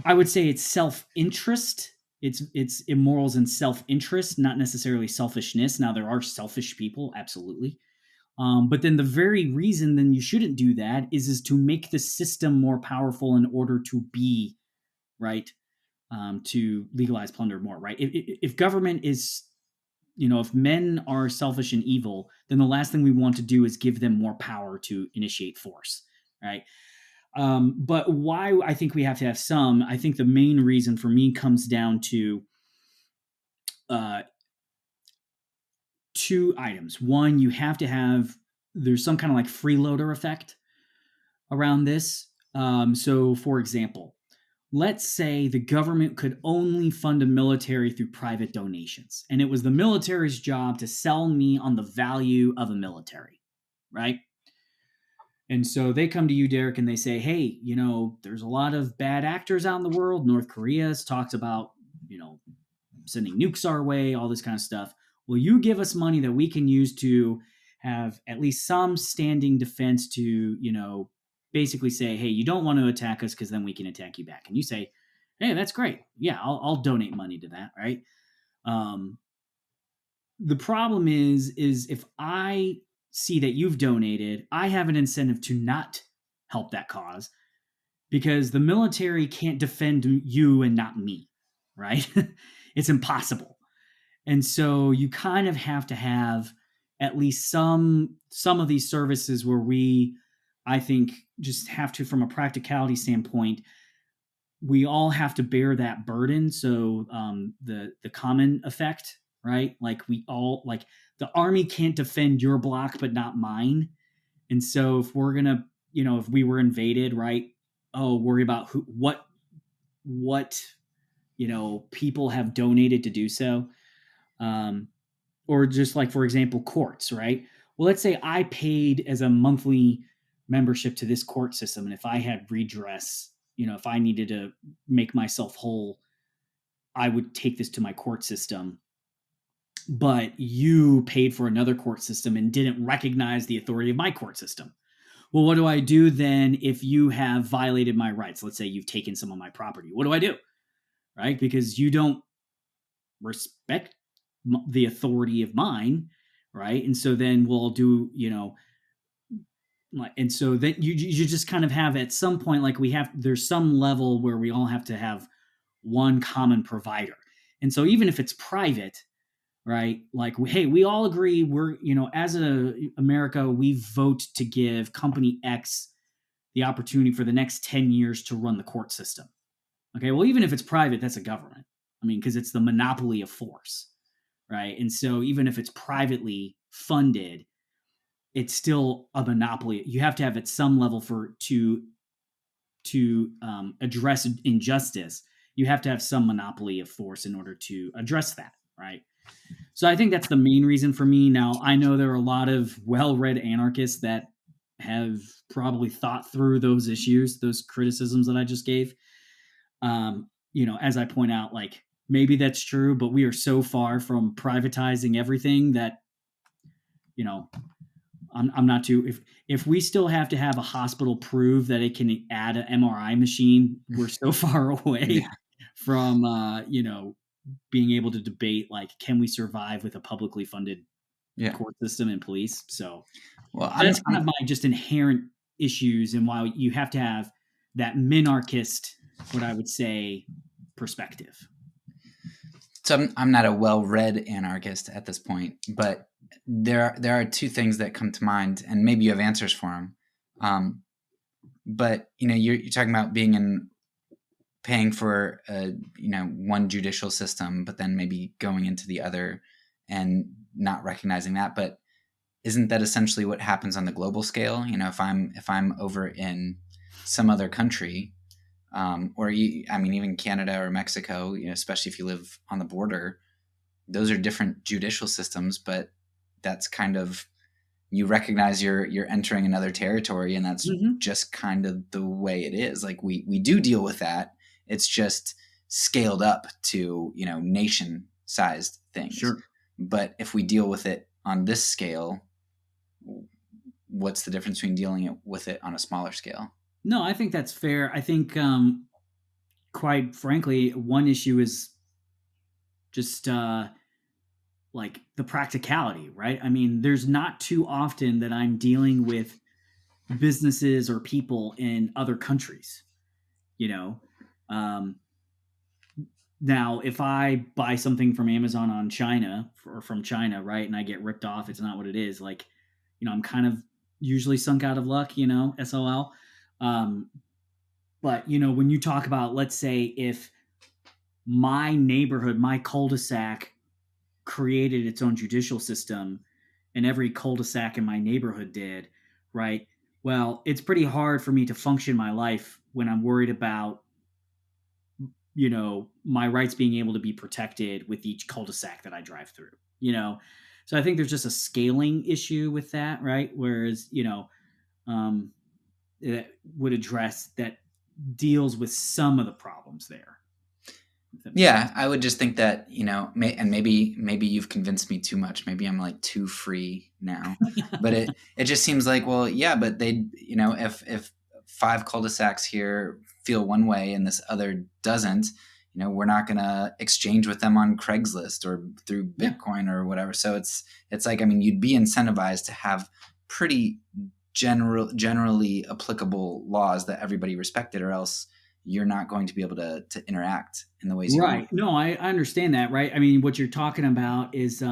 I would say it's self-interest. It's immorals and self-interest, not necessarily selfishness. Now, there are selfish people, absolutely. But then the very reason then you shouldn't do that is to make the system more powerful in order to be, right, to legalize plunder more, right? If government is, you know, if men are selfish and evil, then the last thing we want to do is give them more power to initiate force, right? But why I think we have to have some, I think the main reason for me comes down to two items. One, you have to have, there's some kind of like freeloader effect around this. So for example, let's say the government could only fund a military through private donations, and it was the military's job to sell me on the value of a military, right? And so they come to you, Derek, and they say, hey, you know, there's a lot of bad actors out in the world. North Korea's talked about, you know, sending nukes our way, all this kind of stuff. Will you give us money that we can use to have at least some standing defense to, you know, basically say, hey, you don't want to attack us because then we can attack you back. And you say, hey, that's great. Yeah, I'll donate money to that, right? The problem is if I see that you've donated, I have an incentive to not help that cause because the military can't defend you and not me, right? It's impossible. And so you kind of have to have at least some of these services where we, I think, just have to, from a practicality standpoint, we all have to bear that burden. So the common effect, right? Like we all, like the army can't defend your block, but not mine. And so if we're gonna, you know, if we were invaded, right? Oh, worry about what, you know, people have donated to do so. Or just like, for example, courts, right? Well, let's say I paid as a monthly membership to this court system. And if I had redress, you know, if I needed to make myself whole, I would take this to my court system. But you paid for another court system and didn't recognize the authority of my court system. Well, what do I do then if you have violated my rights? Let's say you've taken some of my property. What do I do? Right? Because you don't respect the authority of mine, right? And so then we'll do, you know, like, and so then you just kind of have at some point, like there's some level where we all have to have one common provider. And so even if it's private, right? Like, hey, we all agree we're, you know, as America, we vote to give company X the opportunity for the next 10 years to run the court system. Okay, well, even if it's private, that's a government. I mean, because it's the monopoly of force, right? And so even if it's privately funded, it's still a monopoly. You have to have at some level to address injustice. you have to have some monopoly of force in order to address that, right? So I think that's the main reason for me. Now, I know there are a lot of well-read anarchists that have probably thought through those issues, those criticisms that I just gave. As I point out, like, maybe that's true, but we are so far from privatizing everything that, I'm not too, if we still have to have a hospital prove that it can add an MRI machine, we're so far away from, being able to debate, like, can we survive with a publicly funded court system and police? So that's kind of my just inherent issues, and why you have to have that minarchist, what I would say, perspective. So I'm not a well-read anarchist at this point, but there are two things that come to mind, and maybe you have answers for them. But you're talking about paying for one judicial system, but then maybe going into the other and not recognizing that. But isn't that essentially what happens on the global scale? If I'm over in some other country, even Canada or Mexico, especially if you live on the border, those are different judicial systems, but that's kind of, you recognize you're entering another territory, and that's just kind of the way it is. Like we do deal with that. It's just scaled up to, nation-sized things. Sure. But if we deal with it on this scale, what's the difference between dealing with it on a smaller scale? No, I think that's fair. I think, quite frankly, one issue is just like the practicality, right? I mean, there's not too often that I'm dealing with businesses or people in other countries, now, if I buy something from Amazon on China or from China, right, and I get ripped off, it's not what it is. Like, I'm kind of usually sunk out of luck, SOL. But, when you talk about, let's say, if my neighborhood, my cul-de-sac created its own judicial system, and every cul-de-sac in my neighborhood did, right? Well, it's pretty hard for me to function my life when I'm worried about, my rights being able to be protected with each cul-de-sac that I drive through, So I think there's just a scaling issue with that, right? Whereas, it would address that, deals with some of the problems there. Yeah, I would just think that, and maybe you've convinced me too much. Maybe I'm like too free now, but it just seems like, well, yeah, but they, if 5 cul-de-sacs here feel one way and this other doesn't, we're not going to exchange with them on Craigslist or through Bitcoin or whatever. So it's like, you'd be incentivized to have pretty generally applicable laws that everybody respected, or else you're not going to be able to interact in the ways you want. No, I understand that, right? What you're talking about is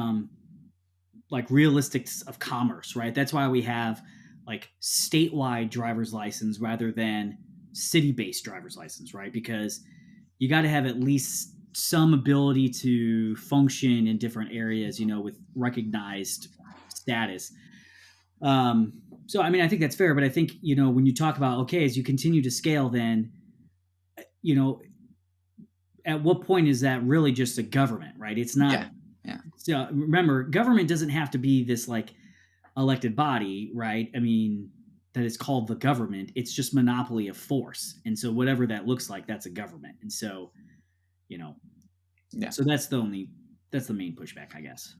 like realistics of commerce, right? That's why we have like statewide driver's license rather than city-based driver's license, right? Because you got to have at least some ability to function in different areas, with recognized status. So, I think that's fair, but I think, when you talk about, okay, as you continue to scale, then, at what point is that really just a government, right? It's not. Yeah. So remember, government doesn't have to be this like elected body, right? That is called the government. It's just monopoly of force. And so whatever that looks like, that's a government. And so, so that's the main pushback, I guess.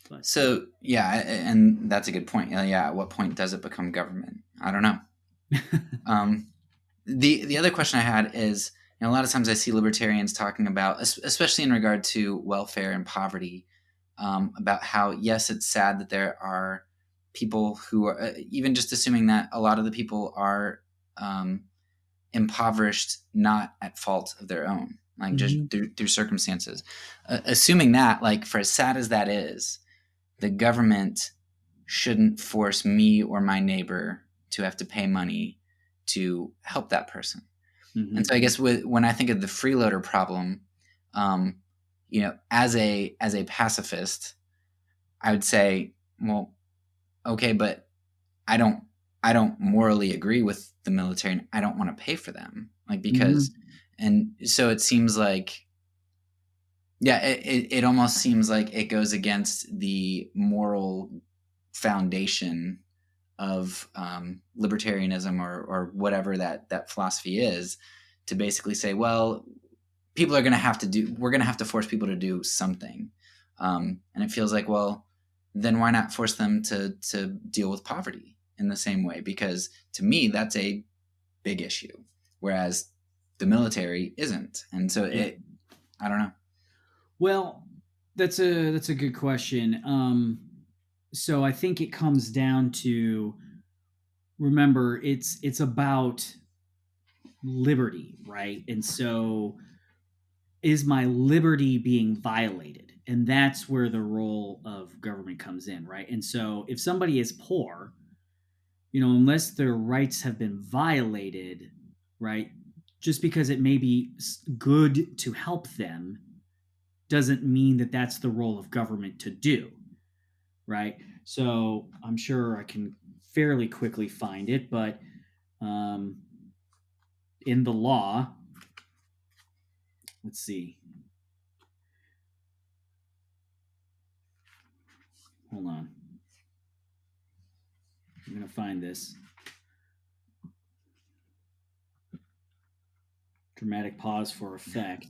But. So, yeah, and that's a good point. Yeah, at what point does it become government? I don't know. The other question I had is, a lot of times I see libertarians talking about, especially in regard to welfare and poverty, about how, yes, it's sad that there are people who are, even just assuming that a lot of the people are impoverished, not at fault of their own, like just through circumstances. Assuming that, like, for as sad as that is, the government shouldn't force me or my neighbor to have to pay money to help that person. And so I guess when I think of the freeloader problem, as a pacifist, I would say, well, okay, but I don't morally agree with the military, and I don't want to pay for them, like, because And so it seems like, yeah, it almost seems like it goes against the moral foundation of libertarianism or whatever that philosophy is, to basically say, well, people are going to have to do, we're going to have to force people to do something. And it feels like, well, then why not force them to deal with poverty in the same way? Because to me, that's a big issue, whereas the military isn't. And so I don't know. Well, that's a good question. So I think it comes down to, remember, it's about liberty, right? And so is my liberty being violated? And that's where the role of government comes in, right? And so if somebody is poor, unless their rights have been violated, right? Just because it may be good to help them doesn't mean that that's the role of government to do, right? So I'm sure I can fairly quickly find it, but in the law, let's see. Hold on. I'm going to find this. Dramatic pause for effect.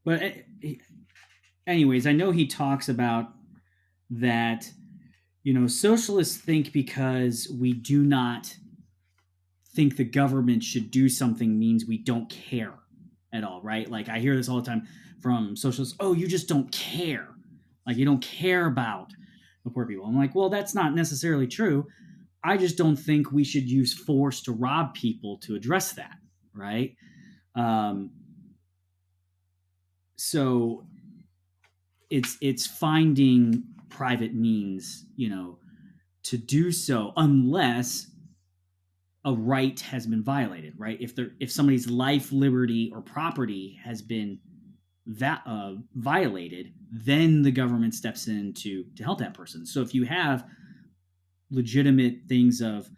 But anyways, I know he talks about that, socialists think because we do not think the government should do something means we don't care at all, right? Like I hear this all the time from socialists. Oh, you just don't care. Like you don't care about the poor people. I'm like, well, that's not necessarily true. I just don't think we should use force to rob people to address that, right? So it's finding private means, to do so, unless a right has been violated, right? If somebody's life, liberty, or property has been violated, then the government steps in to help that person. So if you have legitimate things of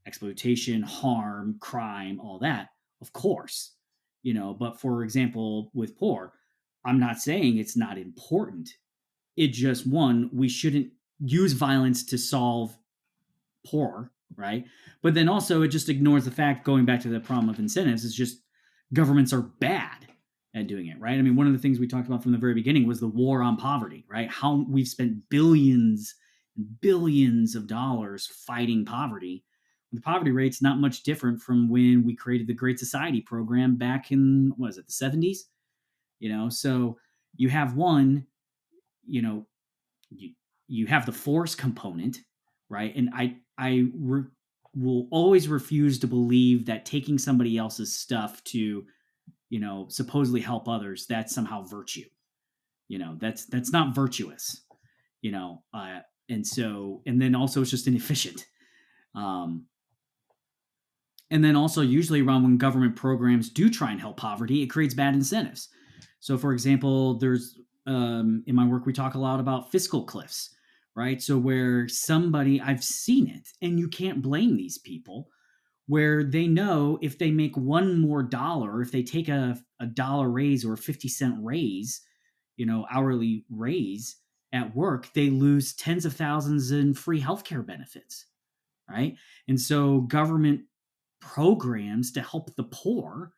exploitation, harm, crime, all that, of course, but for example, with poor, I'm not saying it's not important. It just, one, we shouldn't use violence to solve poor, right? But then also it just ignores the fact, going back to the problem of incentives, is just governments are bad at doing it, right? I mean, one of the things we talked about from the very beginning was the war on poverty, right? How we've spent billions and billions of dollars fighting poverty. The poverty rate's not much different from when we created the Great Society program back in, what was it, the 70s? So you have one, you have the force component, right? And I will always refuse to believe that taking somebody else's stuff to, supposedly help others, that's somehow virtue. That's not virtuous. And then also it's just inefficient. And then also usually around when government programs do try and help poverty, it creates bad incentives. So for example, there's in my work, we talk a lot about fiscal cliffs, right? So where somebody, I've seen it, and you can't blame these people, where they know if they make one more dollar, if they take a dollar raise or a 50-cent raise, hourly raise at work, they lose tens of thousands in free healthcare benefits, right? And so government programs to help the poor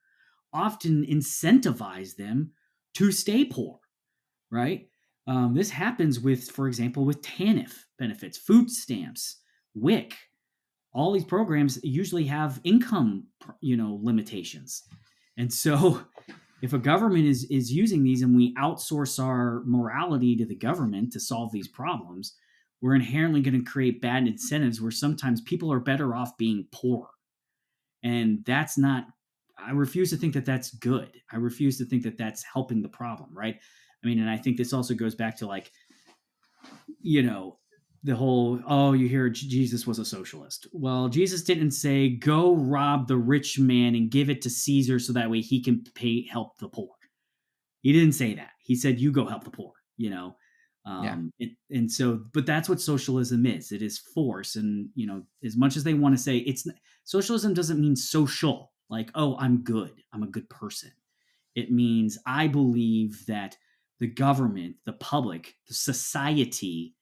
often incentivize them to stay poor, right? This happens with, for example, with TANF benefits, food stamps, WIC. All these programs usually have income, limitations. And so if a government is using these and we outsource our morality to the government to solve these problems, we're inherently going to create bad incentives where sometimes people are better off being poor. And that's not, I refuse to think that that's good. I refuse to think that that's helping the problem, right? I mean, and I think this also goes back to like, the whole, oh, you hear Jesus was a socialist. Well, Jesus didn't say, go rob the rich man and give it to Caesar so that way he can help the poor. He didn't say that. He said, you go help the poor, Yeah. And so, but that's what socialism is. It is force. And, as much as they want to say socialism doesn't mean social, like, oh, I'm good, I'm a good person. It means I believe that the government, the public, the society,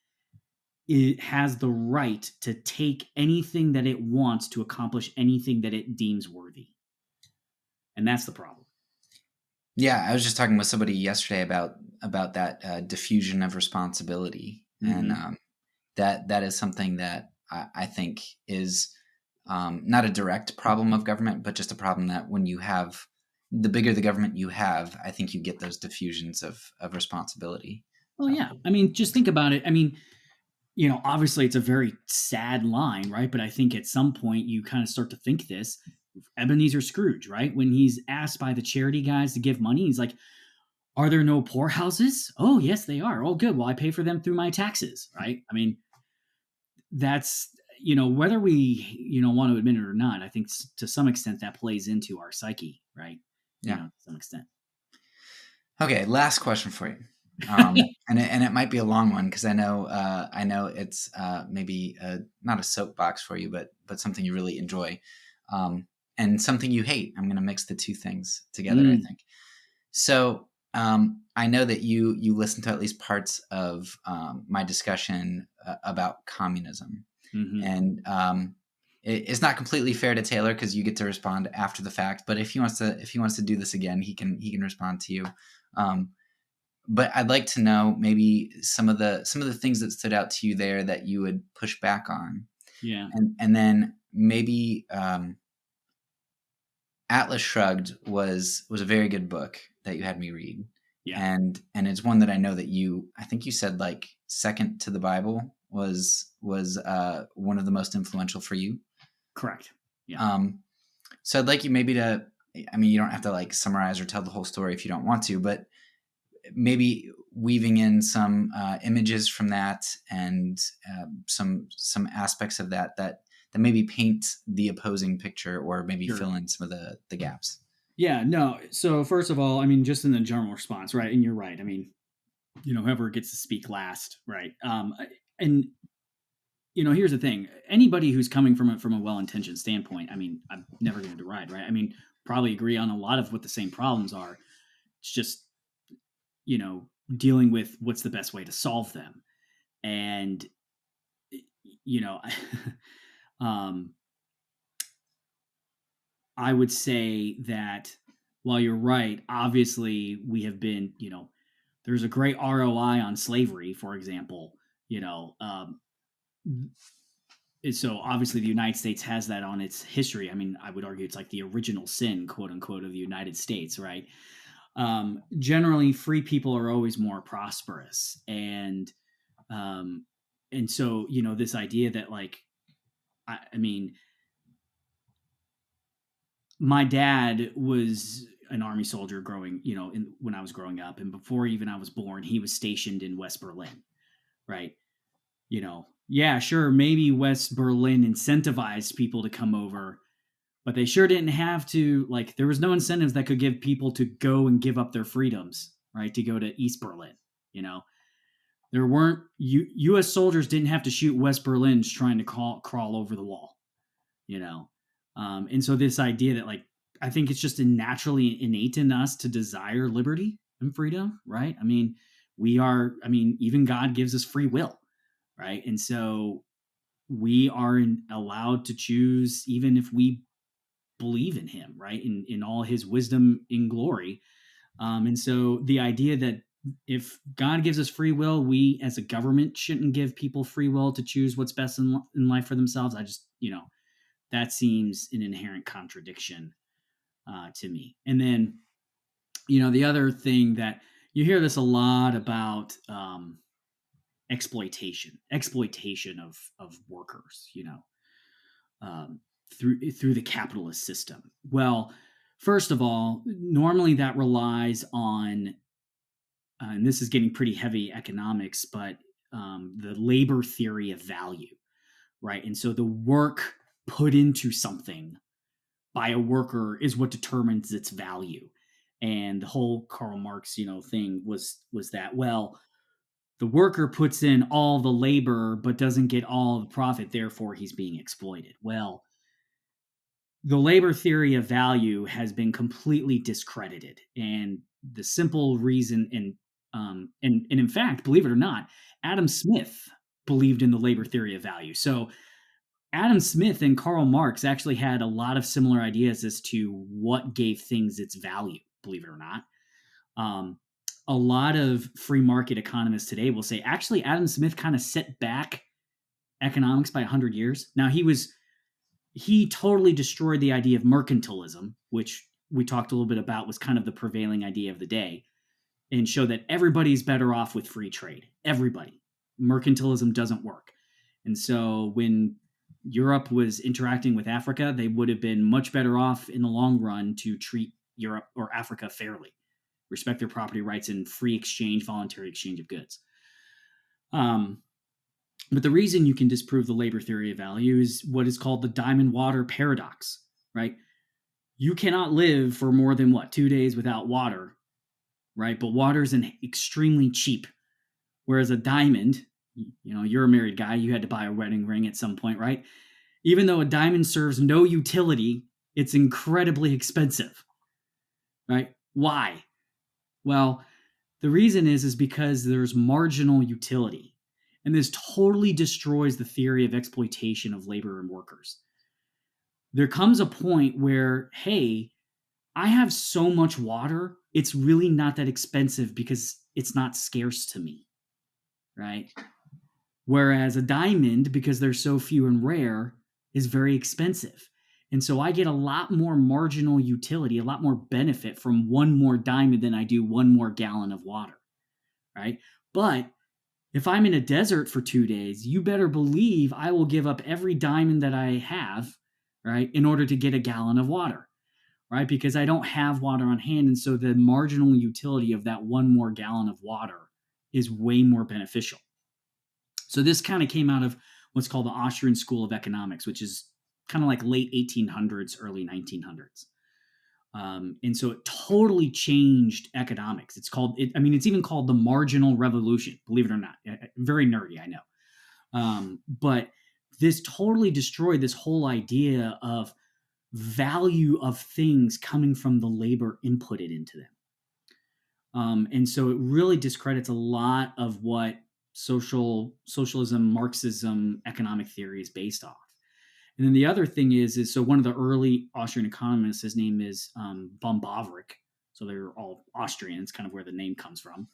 it has the right to take anything that it wants to accomplish anything that it deems worthy. And that's the problem. Yeah, I was just talking with somebody yesterday about that diffusion of responsibility, and that is something that I think is not a direct problem of government, but just a problem that when you have the bigger the government you have, I think you get those diffusions of responsibility. Well, yeah. I mean, just think about it. I mean, obviously it's a very sad line, right? But I think at some point you kind of start to think this. Ebenezer Scrooge, right? When he's asked by the charity guys to give money, he's like, are there no poorhouses? Oh, yes, they are. Oh, good. Well, I pay for them through my taxes, right? I mean, that's, whether we, want to admit it or not, I think to some extent that plays into our psyche, right? Yeah. To some extent. Okay, last question for you. and it might be a long one because I know it's maybe not a soapbox for you, but something you really enjoy, and something you hate. I'm going to mix the two things together, I think. So I know that you listen to at least parts of my discussion about communism, and it's not completely fair to Taylor because you get to respond after the fact. But if he wants to do this again, he can respond to you. But I'd like to know maybe some of the things that stood out to you there that you would push back on. Yeah. And then maybe Atlas Shrugged was a very good book that you had me read. Yeah. And it's one that I know that I think you said like second to the Bible was one of the most influential for you. Correct. Yeah. So I'd like you maybe to, I mean, you don't have to like summarize or tell the whole story if you don't want to, but maybe weaving in some images from that and some aspects of that maybe paint the opposing picture or maybe fill in some of the gaps. Yeah, no. So first of all, I mean, just in the general response, right? And you're right. I mean, whoever gets to speak last, right? And here's the thing: anybody who's coming from a well-intentioned standpoint, I mean, I'm never going to deride, right? I mean, probably agree on a lot of what the same problems are. It's just dealing with what's the best way to solve them, and I would say that while you're right, obviously we have been, there's a great ROI on slavery, for example, so obviously the United States has that on its history. I mean, I would argue it's like the original sin, quote unquote, of the United States, right? Generally free people are always more prosperous. And so, this idea that like, I mean, my dad was an army soldier growing, when I was growing up, and before even I was born, he was stationed in West Berlin, right? Yeah, sure, maybe West Berlin incentivized people to come over, but they sure didn't have to, like, there was no incentives that could give people to go and give up their freedoms, right? To go to East Berlin, there weren't, U.S. soldiers didn't have to shoot West Berlins trying to crawl over the wall, and so this idea that, like, I think it's just naturally innate in us to desire liberty and freedom, right? I mean, even God gives us free will, right? And so we are allowed to choose, even if we believe in him, right? In all his wisdom in glory. And so the idea that if God gives us free will, we as a government shouldn't give people free will to choose what's best in life for themselves. I just, that seems an inherent contradiction to me. And then, the other thing that you hear this a lot about, exploitation of workers, through the capitalist system. Well, first of all, normally that relies on, and this is getting pretty heavy economics, but the labor theory of value, right? And so the work put into something by a worker is what determines its value. And the whole Karl Marx, thing was that, well, the worker puts in all the labor but doesn't get all the profit, therefore he's being exploited. Well, the labor theory of value has been completely discredited. And the simple reason, and in fact, believe it or not, Adam Smith believed in the labor theory of value. So Adam Smith and Karl Marx actually had a lot of similar ideas as to what gave things its value, believe it or not. A lot of free market economists today will say, actually, Adam Smith kind of set back economics by 100 years. Now, he totally destroyed the idea of mercantilism, which we talked a little bit about was kind of the prevailing idea of the day, and show that everybody's better off with free trade. Everybody. Mercantilism doesn't work. And so when Europe was interacting with Africa, they would have been much better off in the long run to treat Europe or Africa fairly, respect their property rights, and free exchange, voluntary exchange of goods. But the reason you can disprove the labor theory of value is what is called the diamond water paradox, right? You cannot live for more than 2 days without water, right? But water is extremely cheap. Whereas a diamond, you're a married guy, you had to buy a wedding ring at some point, right? Even though a diamond serves no utility, it's incredibly expensive, right? Why? Well, the reason is because there's marginal utility. And this totally destroys the theory of exploitation of labor and workers. There comes a point where, hey, I have so much water, it's really not that expensive because it's not scarce to me, right? Whereas a diamond, because they're so few and rare, is very expensive. And so I get a lot more marginal utility, a lot more benefit from one more diamond than I do one more gallon of water, right? But if I'm in a desert for 2 days, you better believe I will give up every diamond that I have, right, in order to get a gallon of water, right? Because I don't have water on hand. And so the marginal utility of that one more gallon of water is way more beneficial. So this kind of came out of what's called the Austrian School of Economics, which is kind of like late 1800s, early 1900s. And so it totally changed economics. It's even called the marginal revolution, believe it or not. Very nerdy, I know. But this totally destroyed this whole idea of value of things coming from the labor inputted into them. And so it really discredits a lot of what socialism, Marxism, economic theory is based off. And then the other thing is so one of the early Austrian economists, his name is von Bavarick. So they're all Austrian. It's kind of where the name comes from.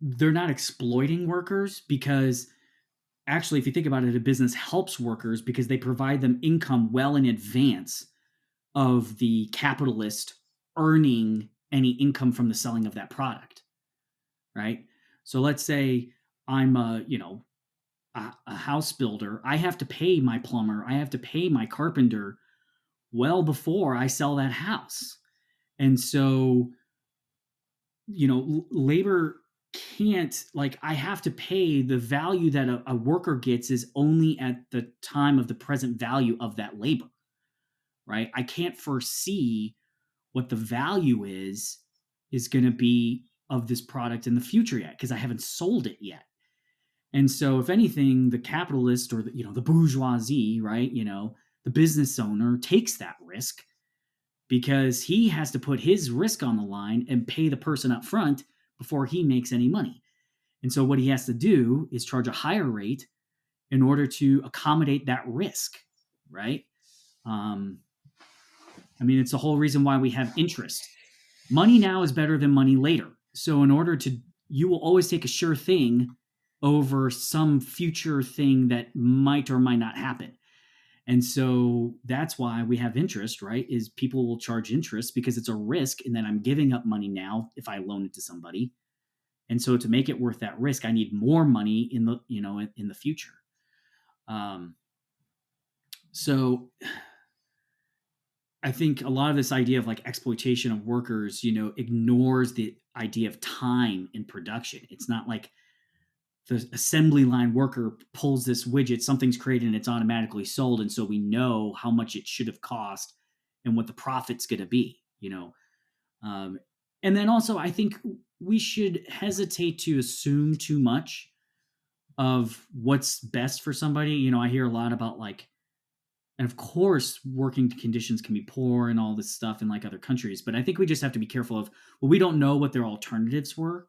They're not exploiting workers because actually, if you think about it, a business helps workers because they provide them income well in advance of the capitalist earning any income from the selling of that product, right? So let's say I'm a house builder. I have to pay my plumber. I have to pay my carpenter well before I sell that house. And so, labor can't, I have to pay the value that a worker gets is only at the time of the present value of that labor, right? I can't foresee what the value is going to be of this product in the future yet because I haven't sold it yet. And so, if anything, the capitalist or the bourgeoisie, right, the business owner takes that risk because he has to put his risk on the line and pay the person up front before he makes any money. And so, what he has to do is charge a higher rate in order to accommodate that risk, right? It's the whole reason why we have interest. Money now is better than money later. So, you will always take a sure thing over some future thing that might or might not happen. And so that's why we have interest, right? Is people will charge interest because it's a risk and then I'm giving up money now if I loan it to somebody. And so to make it worth that risk, I need more money in the future. So I think a lot of this idea of exploitation of workers, ignores the idea of time in production. It's not like the assembly line worker pulls this widget, something's created and it's automatically sold. And so we know how much it should have cost and what the profit's going to be, and then also I think we should hesitate to assume too much of what's best for somebody. You know, I hear a lot about like, and of course, working conditions can be poor and all this stuff in like other countries. But I think we just have to be careful of, well, we don't know what their alternatives were,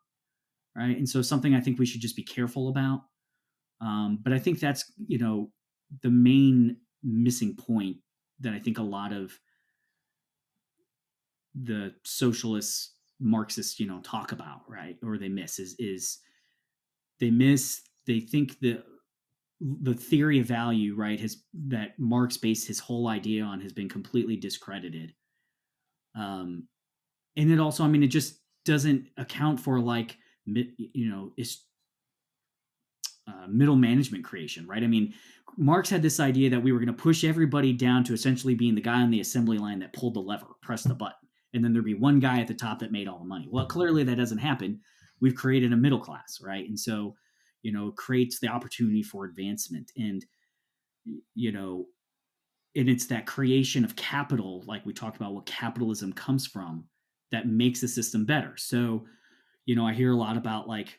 right? And so something I think we should just be careful about. But I think that's, you know, the main missing point that I think a lot of the socialists, Marxists, you know, talk about, right? Or they miss is they think the theory of value, right, has that Marx based his whole idea on has been completely discredited. And it also, I mean, it just doesn't account for like, you know, middle management creation, right? I mean, Marx had this idea that we were going to push everybody down to essentially being the guy on the assembly line that pulled the lever, pressed the button, and then there'd be one guy at the top that made all the money. Well, clearly that doesn't happen. We've created a middle class, right? And so, you know, it creates the opportunity for advancement. And, you know, and it's that creation of capital, like we talked about what capitalism comes from, that makes the system better. So, you know, I hear a lot about like,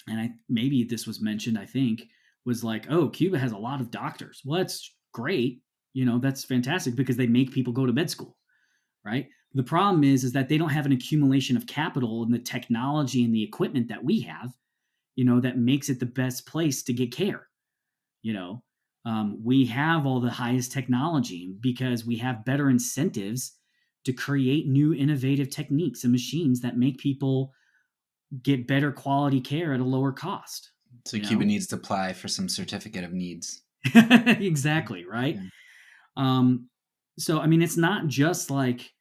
and maybe this was mentioned, I think, was like, oh, Cuba has a lot of doctors. Well, that's great. You know, that's fantastic because they make people go to med school, right? The problem is that they don't have an accumulation of capital and the technology and the equipment that we have, you know, that makes it the best place to get care. You know, we have all the highest technology because we have better incentives to create new innovative techniques and machines that make people get better quality care at a lower cost. So Cuba needs to apply for some certificate of needs. Exactly, right? Yeah. So, I mean, it's not just like,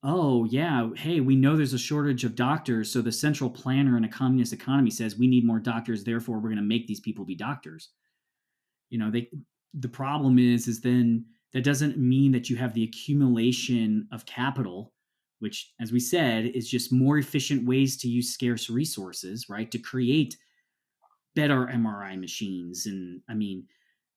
oh, yeah, hey, we know there's a shortage of doctors, so the central planner in a communist economy says we need more doctors, therefore we're going to make these people be doctors. You know, the problem is then that doesn't mean that you have the accumulation of capital, which, as we said, is just more efficient ways to use scarce resources, right? To create better MRI machines. And I mean,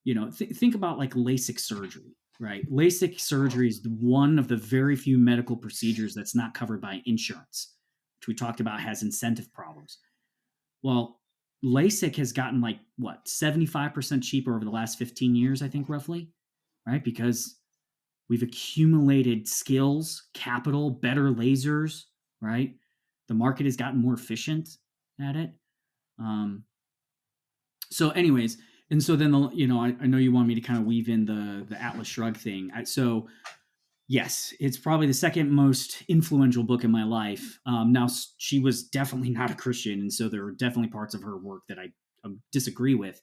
you know, think about like LASIK surgery, right? LASIK surgery is one of the very few medical procedures that's not covered by insurance, which we talked about has incentive problems. Well, LASIK has gotten like, what, 75% cheaper over the last 15 years, I think, roughly, right? Because we've accumulated skills, capital, better lasers, right? The market has gotten more efficient at it. So anyways, and so then, you know, I know you want me to kind of weave in the Atlas Shrugged thing. So yes, it's probably the second most influential book in my life. Now, she was definitely not a Christian, and so there are definitely parts of her work that I disagree with.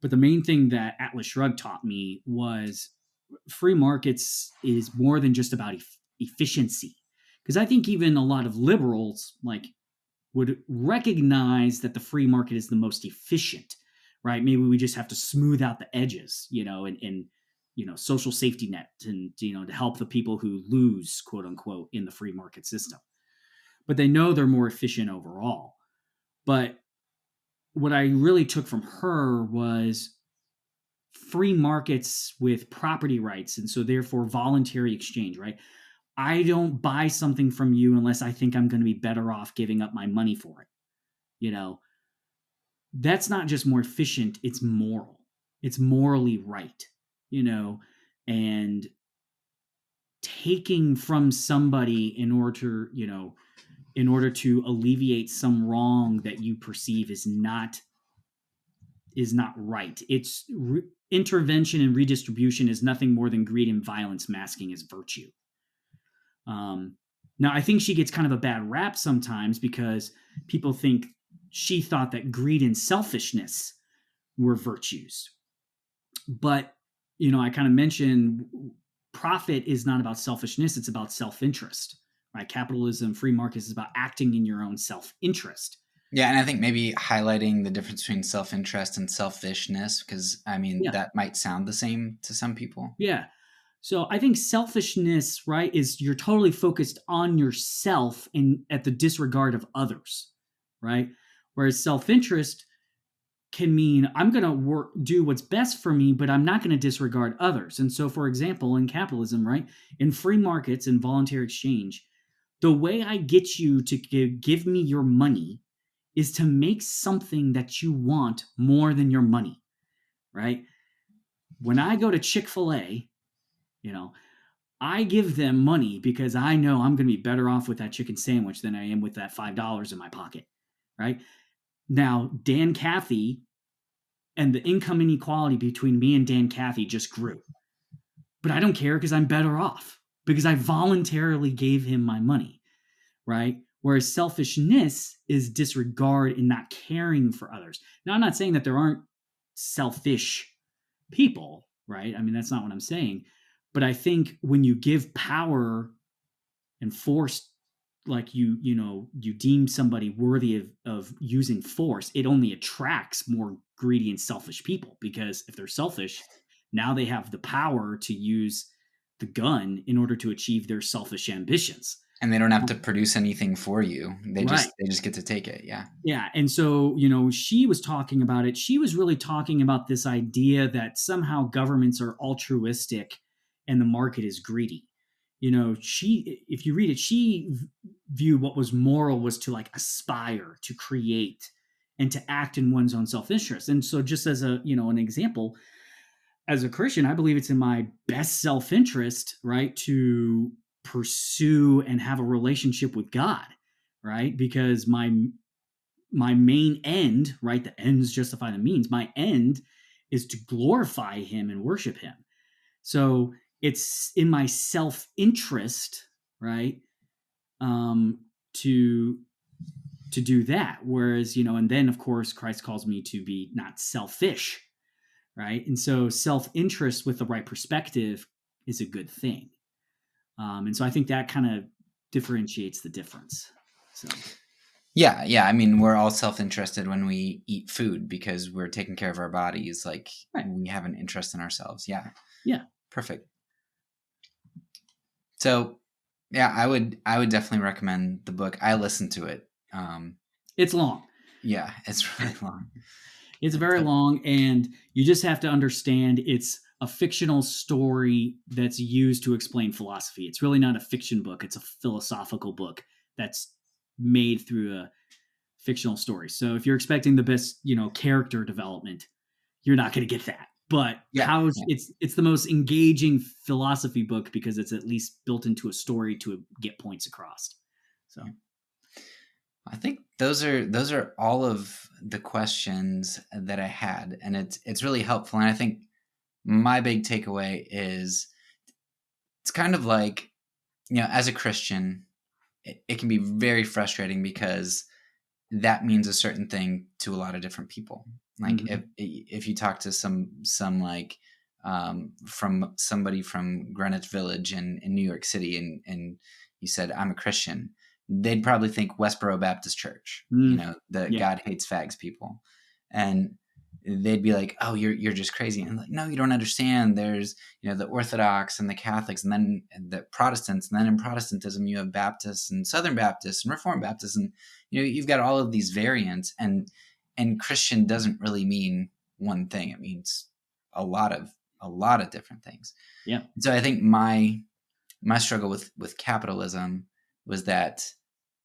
But the main thing that Atlas Shrugged taught me was free markets is more than just about efficiency. Because I think even a lot of liberals like would recognize that the free market is the most efficient, right? Maybe we just have to smooth out the edges, you know, and you know, social safety net and, you know, to help the people who lose, quote unquote, in the free market system. But they know they're more efficient overall. But what I really took from her was free markets with property rights, and so therefore voluntary exchange, right? I don't buy something from you unless I think I'm going to be better off giving up my money for it. You know, that's not just more efficient, it's moral. It's morally right, you know, and taking from somebody in order, you know, in order to alleviate some wrong that you perceive is not right. It's intervention and redistribution is nothing more than greed and violence masking as virtue. Now, I think she gets kind of a bad rap sometimes because people think she thought that greed and selfishness were virtues. But, you know, I kind of mentioned profit is not about selfishness. It's about self-interest, right? Capitalism, free markets is about acting in your own self-interest. Yeah, and I think maybe highlighting the difference between self-interest and selfishness, because, I mean, that might sound the same to some people. Yeah. So I think selfishness, right, is you're totally focused on yourself and at the disregard of others, right? Whereas self-interest can mean I'm going to do what's best for me, but I'm not going to disregard others. And so, for example, in capitalism, right, in free markets and voluntary exchange, the way I get you to give me your money is to make something that you want more than your money, right? When I go to Chick-fil-A, I give them money because I know I'm going to be better off with that chicken sandwich than I am with that $5 in my pocket, right? Now, Dan Cathy and the income inequality between me and Dan Cathy just grew. But I don't care because I'm better off because I voluntarily gave him my money, right? Whereas selfishness is disregard and not caring for others. Now, I'm not saying that there aren't selfish people, right? I mean, that's not what I'm saying. But I think when you give power and force, like you deem somebody worthy of using force, it only attracts more greedy and selfish people, because if they're selfish, now they have the power to use the gun in order to achieve their selfish ambitions. And they don't have to produce anything for you. They Right. just get to take it. Yeah. Yeah. And so, she was talking about it. She was really talking about this idea that somehow governments are altruistic and the market is greedy. If you read it, she viewed what was moral was to like aspire to create and to act in one's own self-interest. And so just as an example, as a Christian, I believe it's in my best self-interest, right, to pursue and have a relationship with God, right? Because my main end, right, the ends justify the means. My end is to glorify him and worship him. So it's in my self-interest, right, to do that. Whereas, and then of course Christ calls me to be not selfish, right? And so self-interest with the right perspective is a good thing. And so I think that kind of differentiates the difference. So. Yeah. I mean, we're all self-interested when we eat food because we're taking care of our bodies. Like, right. We have an interest in ourselves. Yeah. Yeah. Perfect. So, yeah, I would definitely recommend the book. I listened to it. It's long. Yeah, it's really long. It's very long, and you just have to understand it's a fictional story that's used to explain philosophy. It's really not a fiction book. It's a philosophical book that's made through a fictional story. So if you're expecting the best, character development, you're not going to get that. But it's the most engaging philosophy book because it's at least built into a story to get points across. So I think those are all of the questions that I had, and it's really helpful. And I think my big takeaway is it's kind of like, as a Christian, it can be very frustrating because that means a certain thing to a lot of different people. Like mm-hmm. if you talk to some like from somebody from Greenwich Village in New York City and you said, I'm a Christian, they'd probably think Westboro Baptist Church, God hates fags people. And they'd be like, oh, you're just crazy. And I'm like, no, you don't understand. There's, the Orthodox and the Catholics and then the Protestants. And then in Protestantism, you have Baptists and Southern Baptists and Reformed Baptists. And, you've got all of these variants, and Christian doesn't really mean one thing. It means a lot of different things. Yeah. So I think my struggle with capitalism was that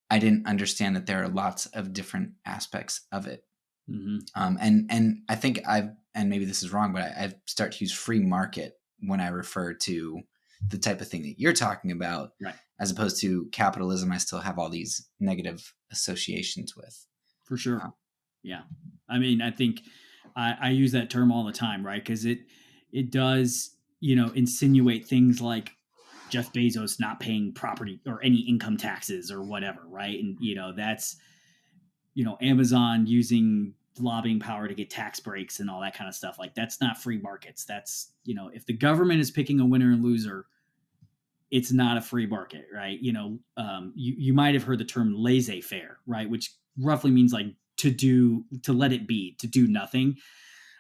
I didn't understand that there are lots of different aspects of it. Mm-hmm. And I think and maybe this is wrong, but I start to use free market when I refer to the type of thing that you're talking about, right? As opposed to capitalism, I still have all these negative associations with. For sure. Yeah. I mean, I think I use that term all the time, right? Because it does, insinuate things like Jeff Bezos not paying property or any income taxes or whatever, right? And, that's, Amazon using lobbying power to get tax breaks and all that kind of stuff. Like, that's not free markets. That's, if the government is picking a winner and loser, it's not a free market, right? You might have heard the term laissez-faire, right? Which roughly means like to let it be, to do nothing.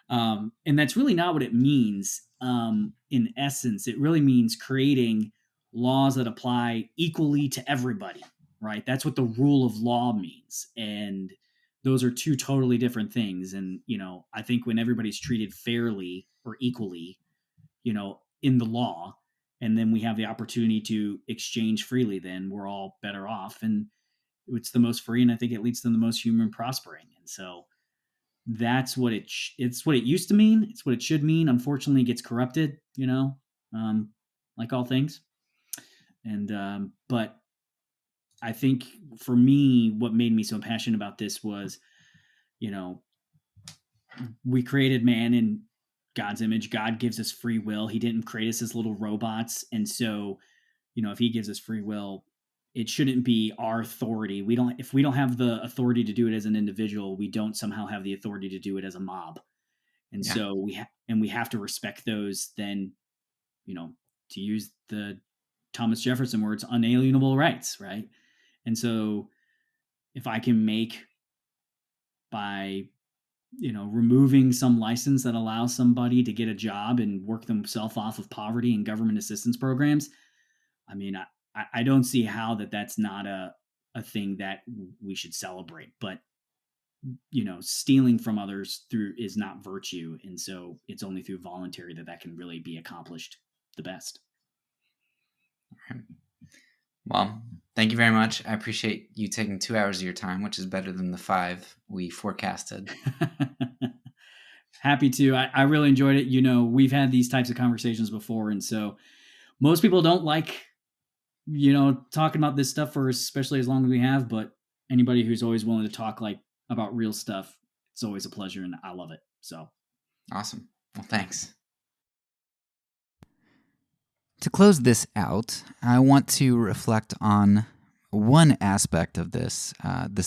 And that's really not what it means. In essence, it really means creating laws that apply equally to everybody, right? That's what the rule of law means. And those are two totally different things. And, I think when everybody's treated fairly or equally, in the law, and then we have the opportunity to exchange freely, then we're all better off. And it's the most free, and I think it leads to the most human prospering. And so that's what it's what it used to mean. It's what it should mean. Unfortunately, it gets corrupted, like all things. And but I think for me, what made me so passionate about this was, we created man in God's image. God gives us free will. He didn't create us as little robots. And so, if he gives us free will, it shouldn't be our authority. If we don't have the authority to do it as an individual, we don't somehow have the authority to do it as a mob. And so we have to respect those, then, to use the Thomas Jefferson words, unalienable rights, right? And so if I can make, by removing some license that allows somebody to get a job and work themselves off of poverty and government assistance programs, I mean, I don't see how that's not a thing that we should celebrate. But, stealing from others is not virtue. And so it's only through voluntary that can really be accomplished the best. Well, thank you very much. I appreciate you taking 2 hours of your time, which is better than the 5 we forecasted. Happy to. I really enjoyed it. We've had these types of conversations before. And so most people don't like, talking about this stuff for especially as long as we have, but anybody who's always willing to talk about real stuff, it's always a pleasure, and I love it. So awesome. Well, thanks. To close this out, I want to reflect on one aspect of this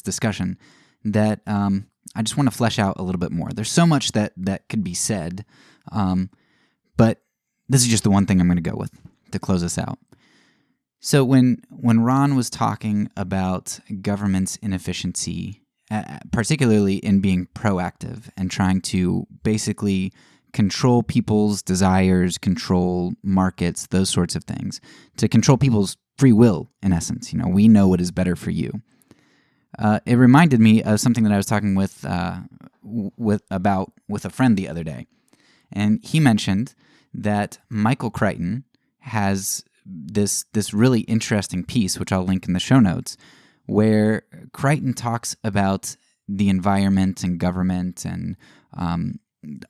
discussion that I just want to flesh out a little bit more. There's so much that could be said, but this is just the one thing I'm going to go with to close this out. So when Ron was talking about government's inefficiency, particularly in being proactive and trying to basically control people's desires, control markets, those sorts of things, to control people's free will, in essence. We know what is better for you. It reminded me of something that I was talking with a friend the other day. And he mentioned that Michael Crichton has this really interesting piece, which I'll link in the show notes, where Crichton talks about the environment and government and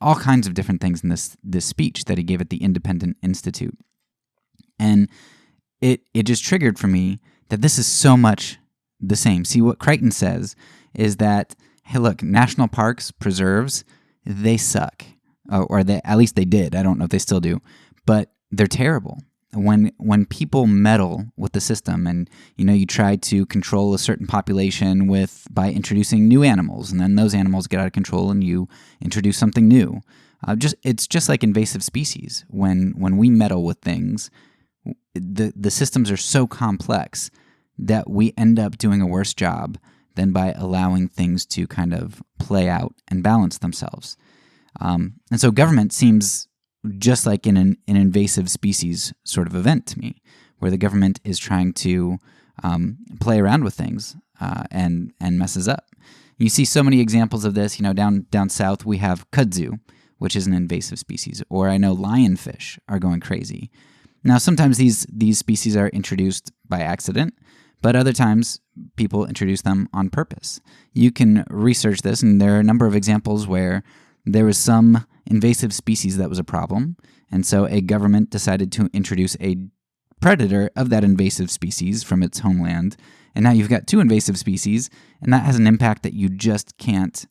all kinds of different things in this speech that he gave at the Independent Institute. And it just triggered for me that this is so much the same. See, what Crichton says is that, hey, look, national parks, preserves, they suck. Or at least they did. I don't know if they still do. But they're terrible. When people meddle with the system and, you try to control a certain population by introducing new animals, and then those animals get out of control and you introduce something new. It's just like invasive species. When we meddle with things, the systems are so complex that we end up doing a worse job than by allowing things to kind of play out and balance themselves. And so government seems just like in an invasive species sort of event to me, where the government is trying to play around with things and messes up. You see so many examples of this. Down south we have kudzu, which is an invasive species, or I know lionfish are going crazy. Now, sometimes these species are introduced by accident, but other times people introduce them on purpose. You can research this, and there are a number of examples where there was some invasive species that was a problem, and so a government decided to introduce a predator of that invasive species from its homeland, and now you've got 2 invasive species, and that has an impact that you just can't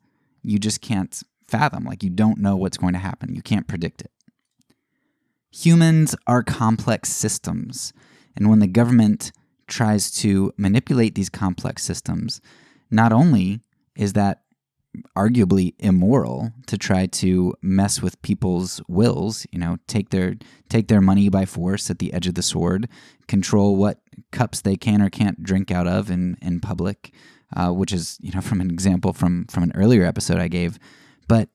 fathom. You don't know what's going to happen. You can't predict it. Humans are complex systems, and when the government tries to manipulate these complex systems, not only is that arguably immoral to try to mess with people's wills, take their money by force at the edge of the sword, control what cups they can or can't drink out of in public, which is, from an example from an earlier episode I gave. But,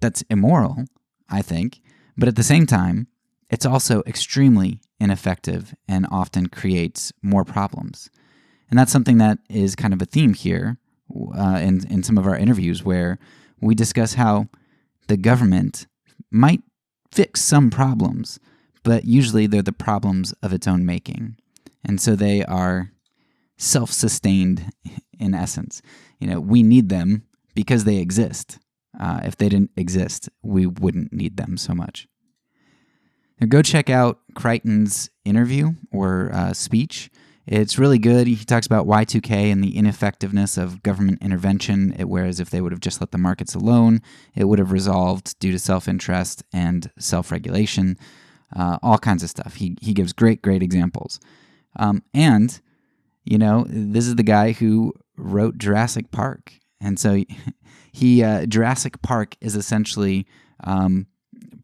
that's immoral, I think. But at the same time, it's also extremely ineffective and often creates more problems. And that's something that is kind of a theme here in some of our interviews, where we discuss how the government might fix some problems, but usually they're the problems of its own making. And so they are self-sustained in essence. We need them because they exist. If they didn't exist, we wouldn't need them so much. Now go check out Crichton's interview or speech. It's really good. He talks about Y2K and the ineffectiveness of government intervention, whereas if they would have just let the markets alone, it would have resolved due to self-interest and self-regulation, all kinds of stuff. He gives great examples. And, this is the guy who wrote Jurassic Park. And so Jurassic Park is essentially...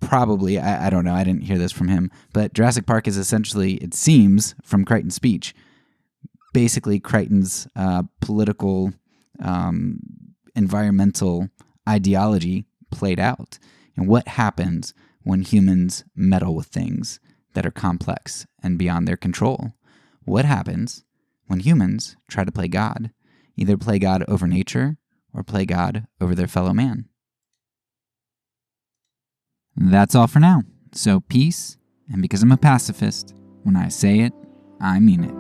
probably, I don't know, I didn't hear this from him, but Jurassic Park is essentially, it seems, from Crichton's speech, basically Crichton's political, environmental ideology played out. And what happens when humans meddle with things that are complex and beyond their control? What happens when humans try to play God? Either play God over nature or play God over their fellow man. That's all for now. So peace, and because I'm a pacifist, when I say it, I mean it.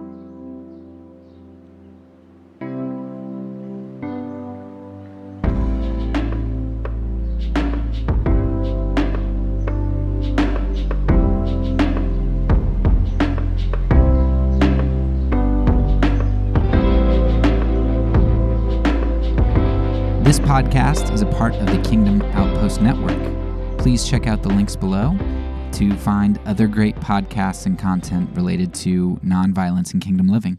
This podcast is a part of the Kingdom Outpost Network. Please check out the links below to find other great podcasts and content related to nonviolence and kingdom living.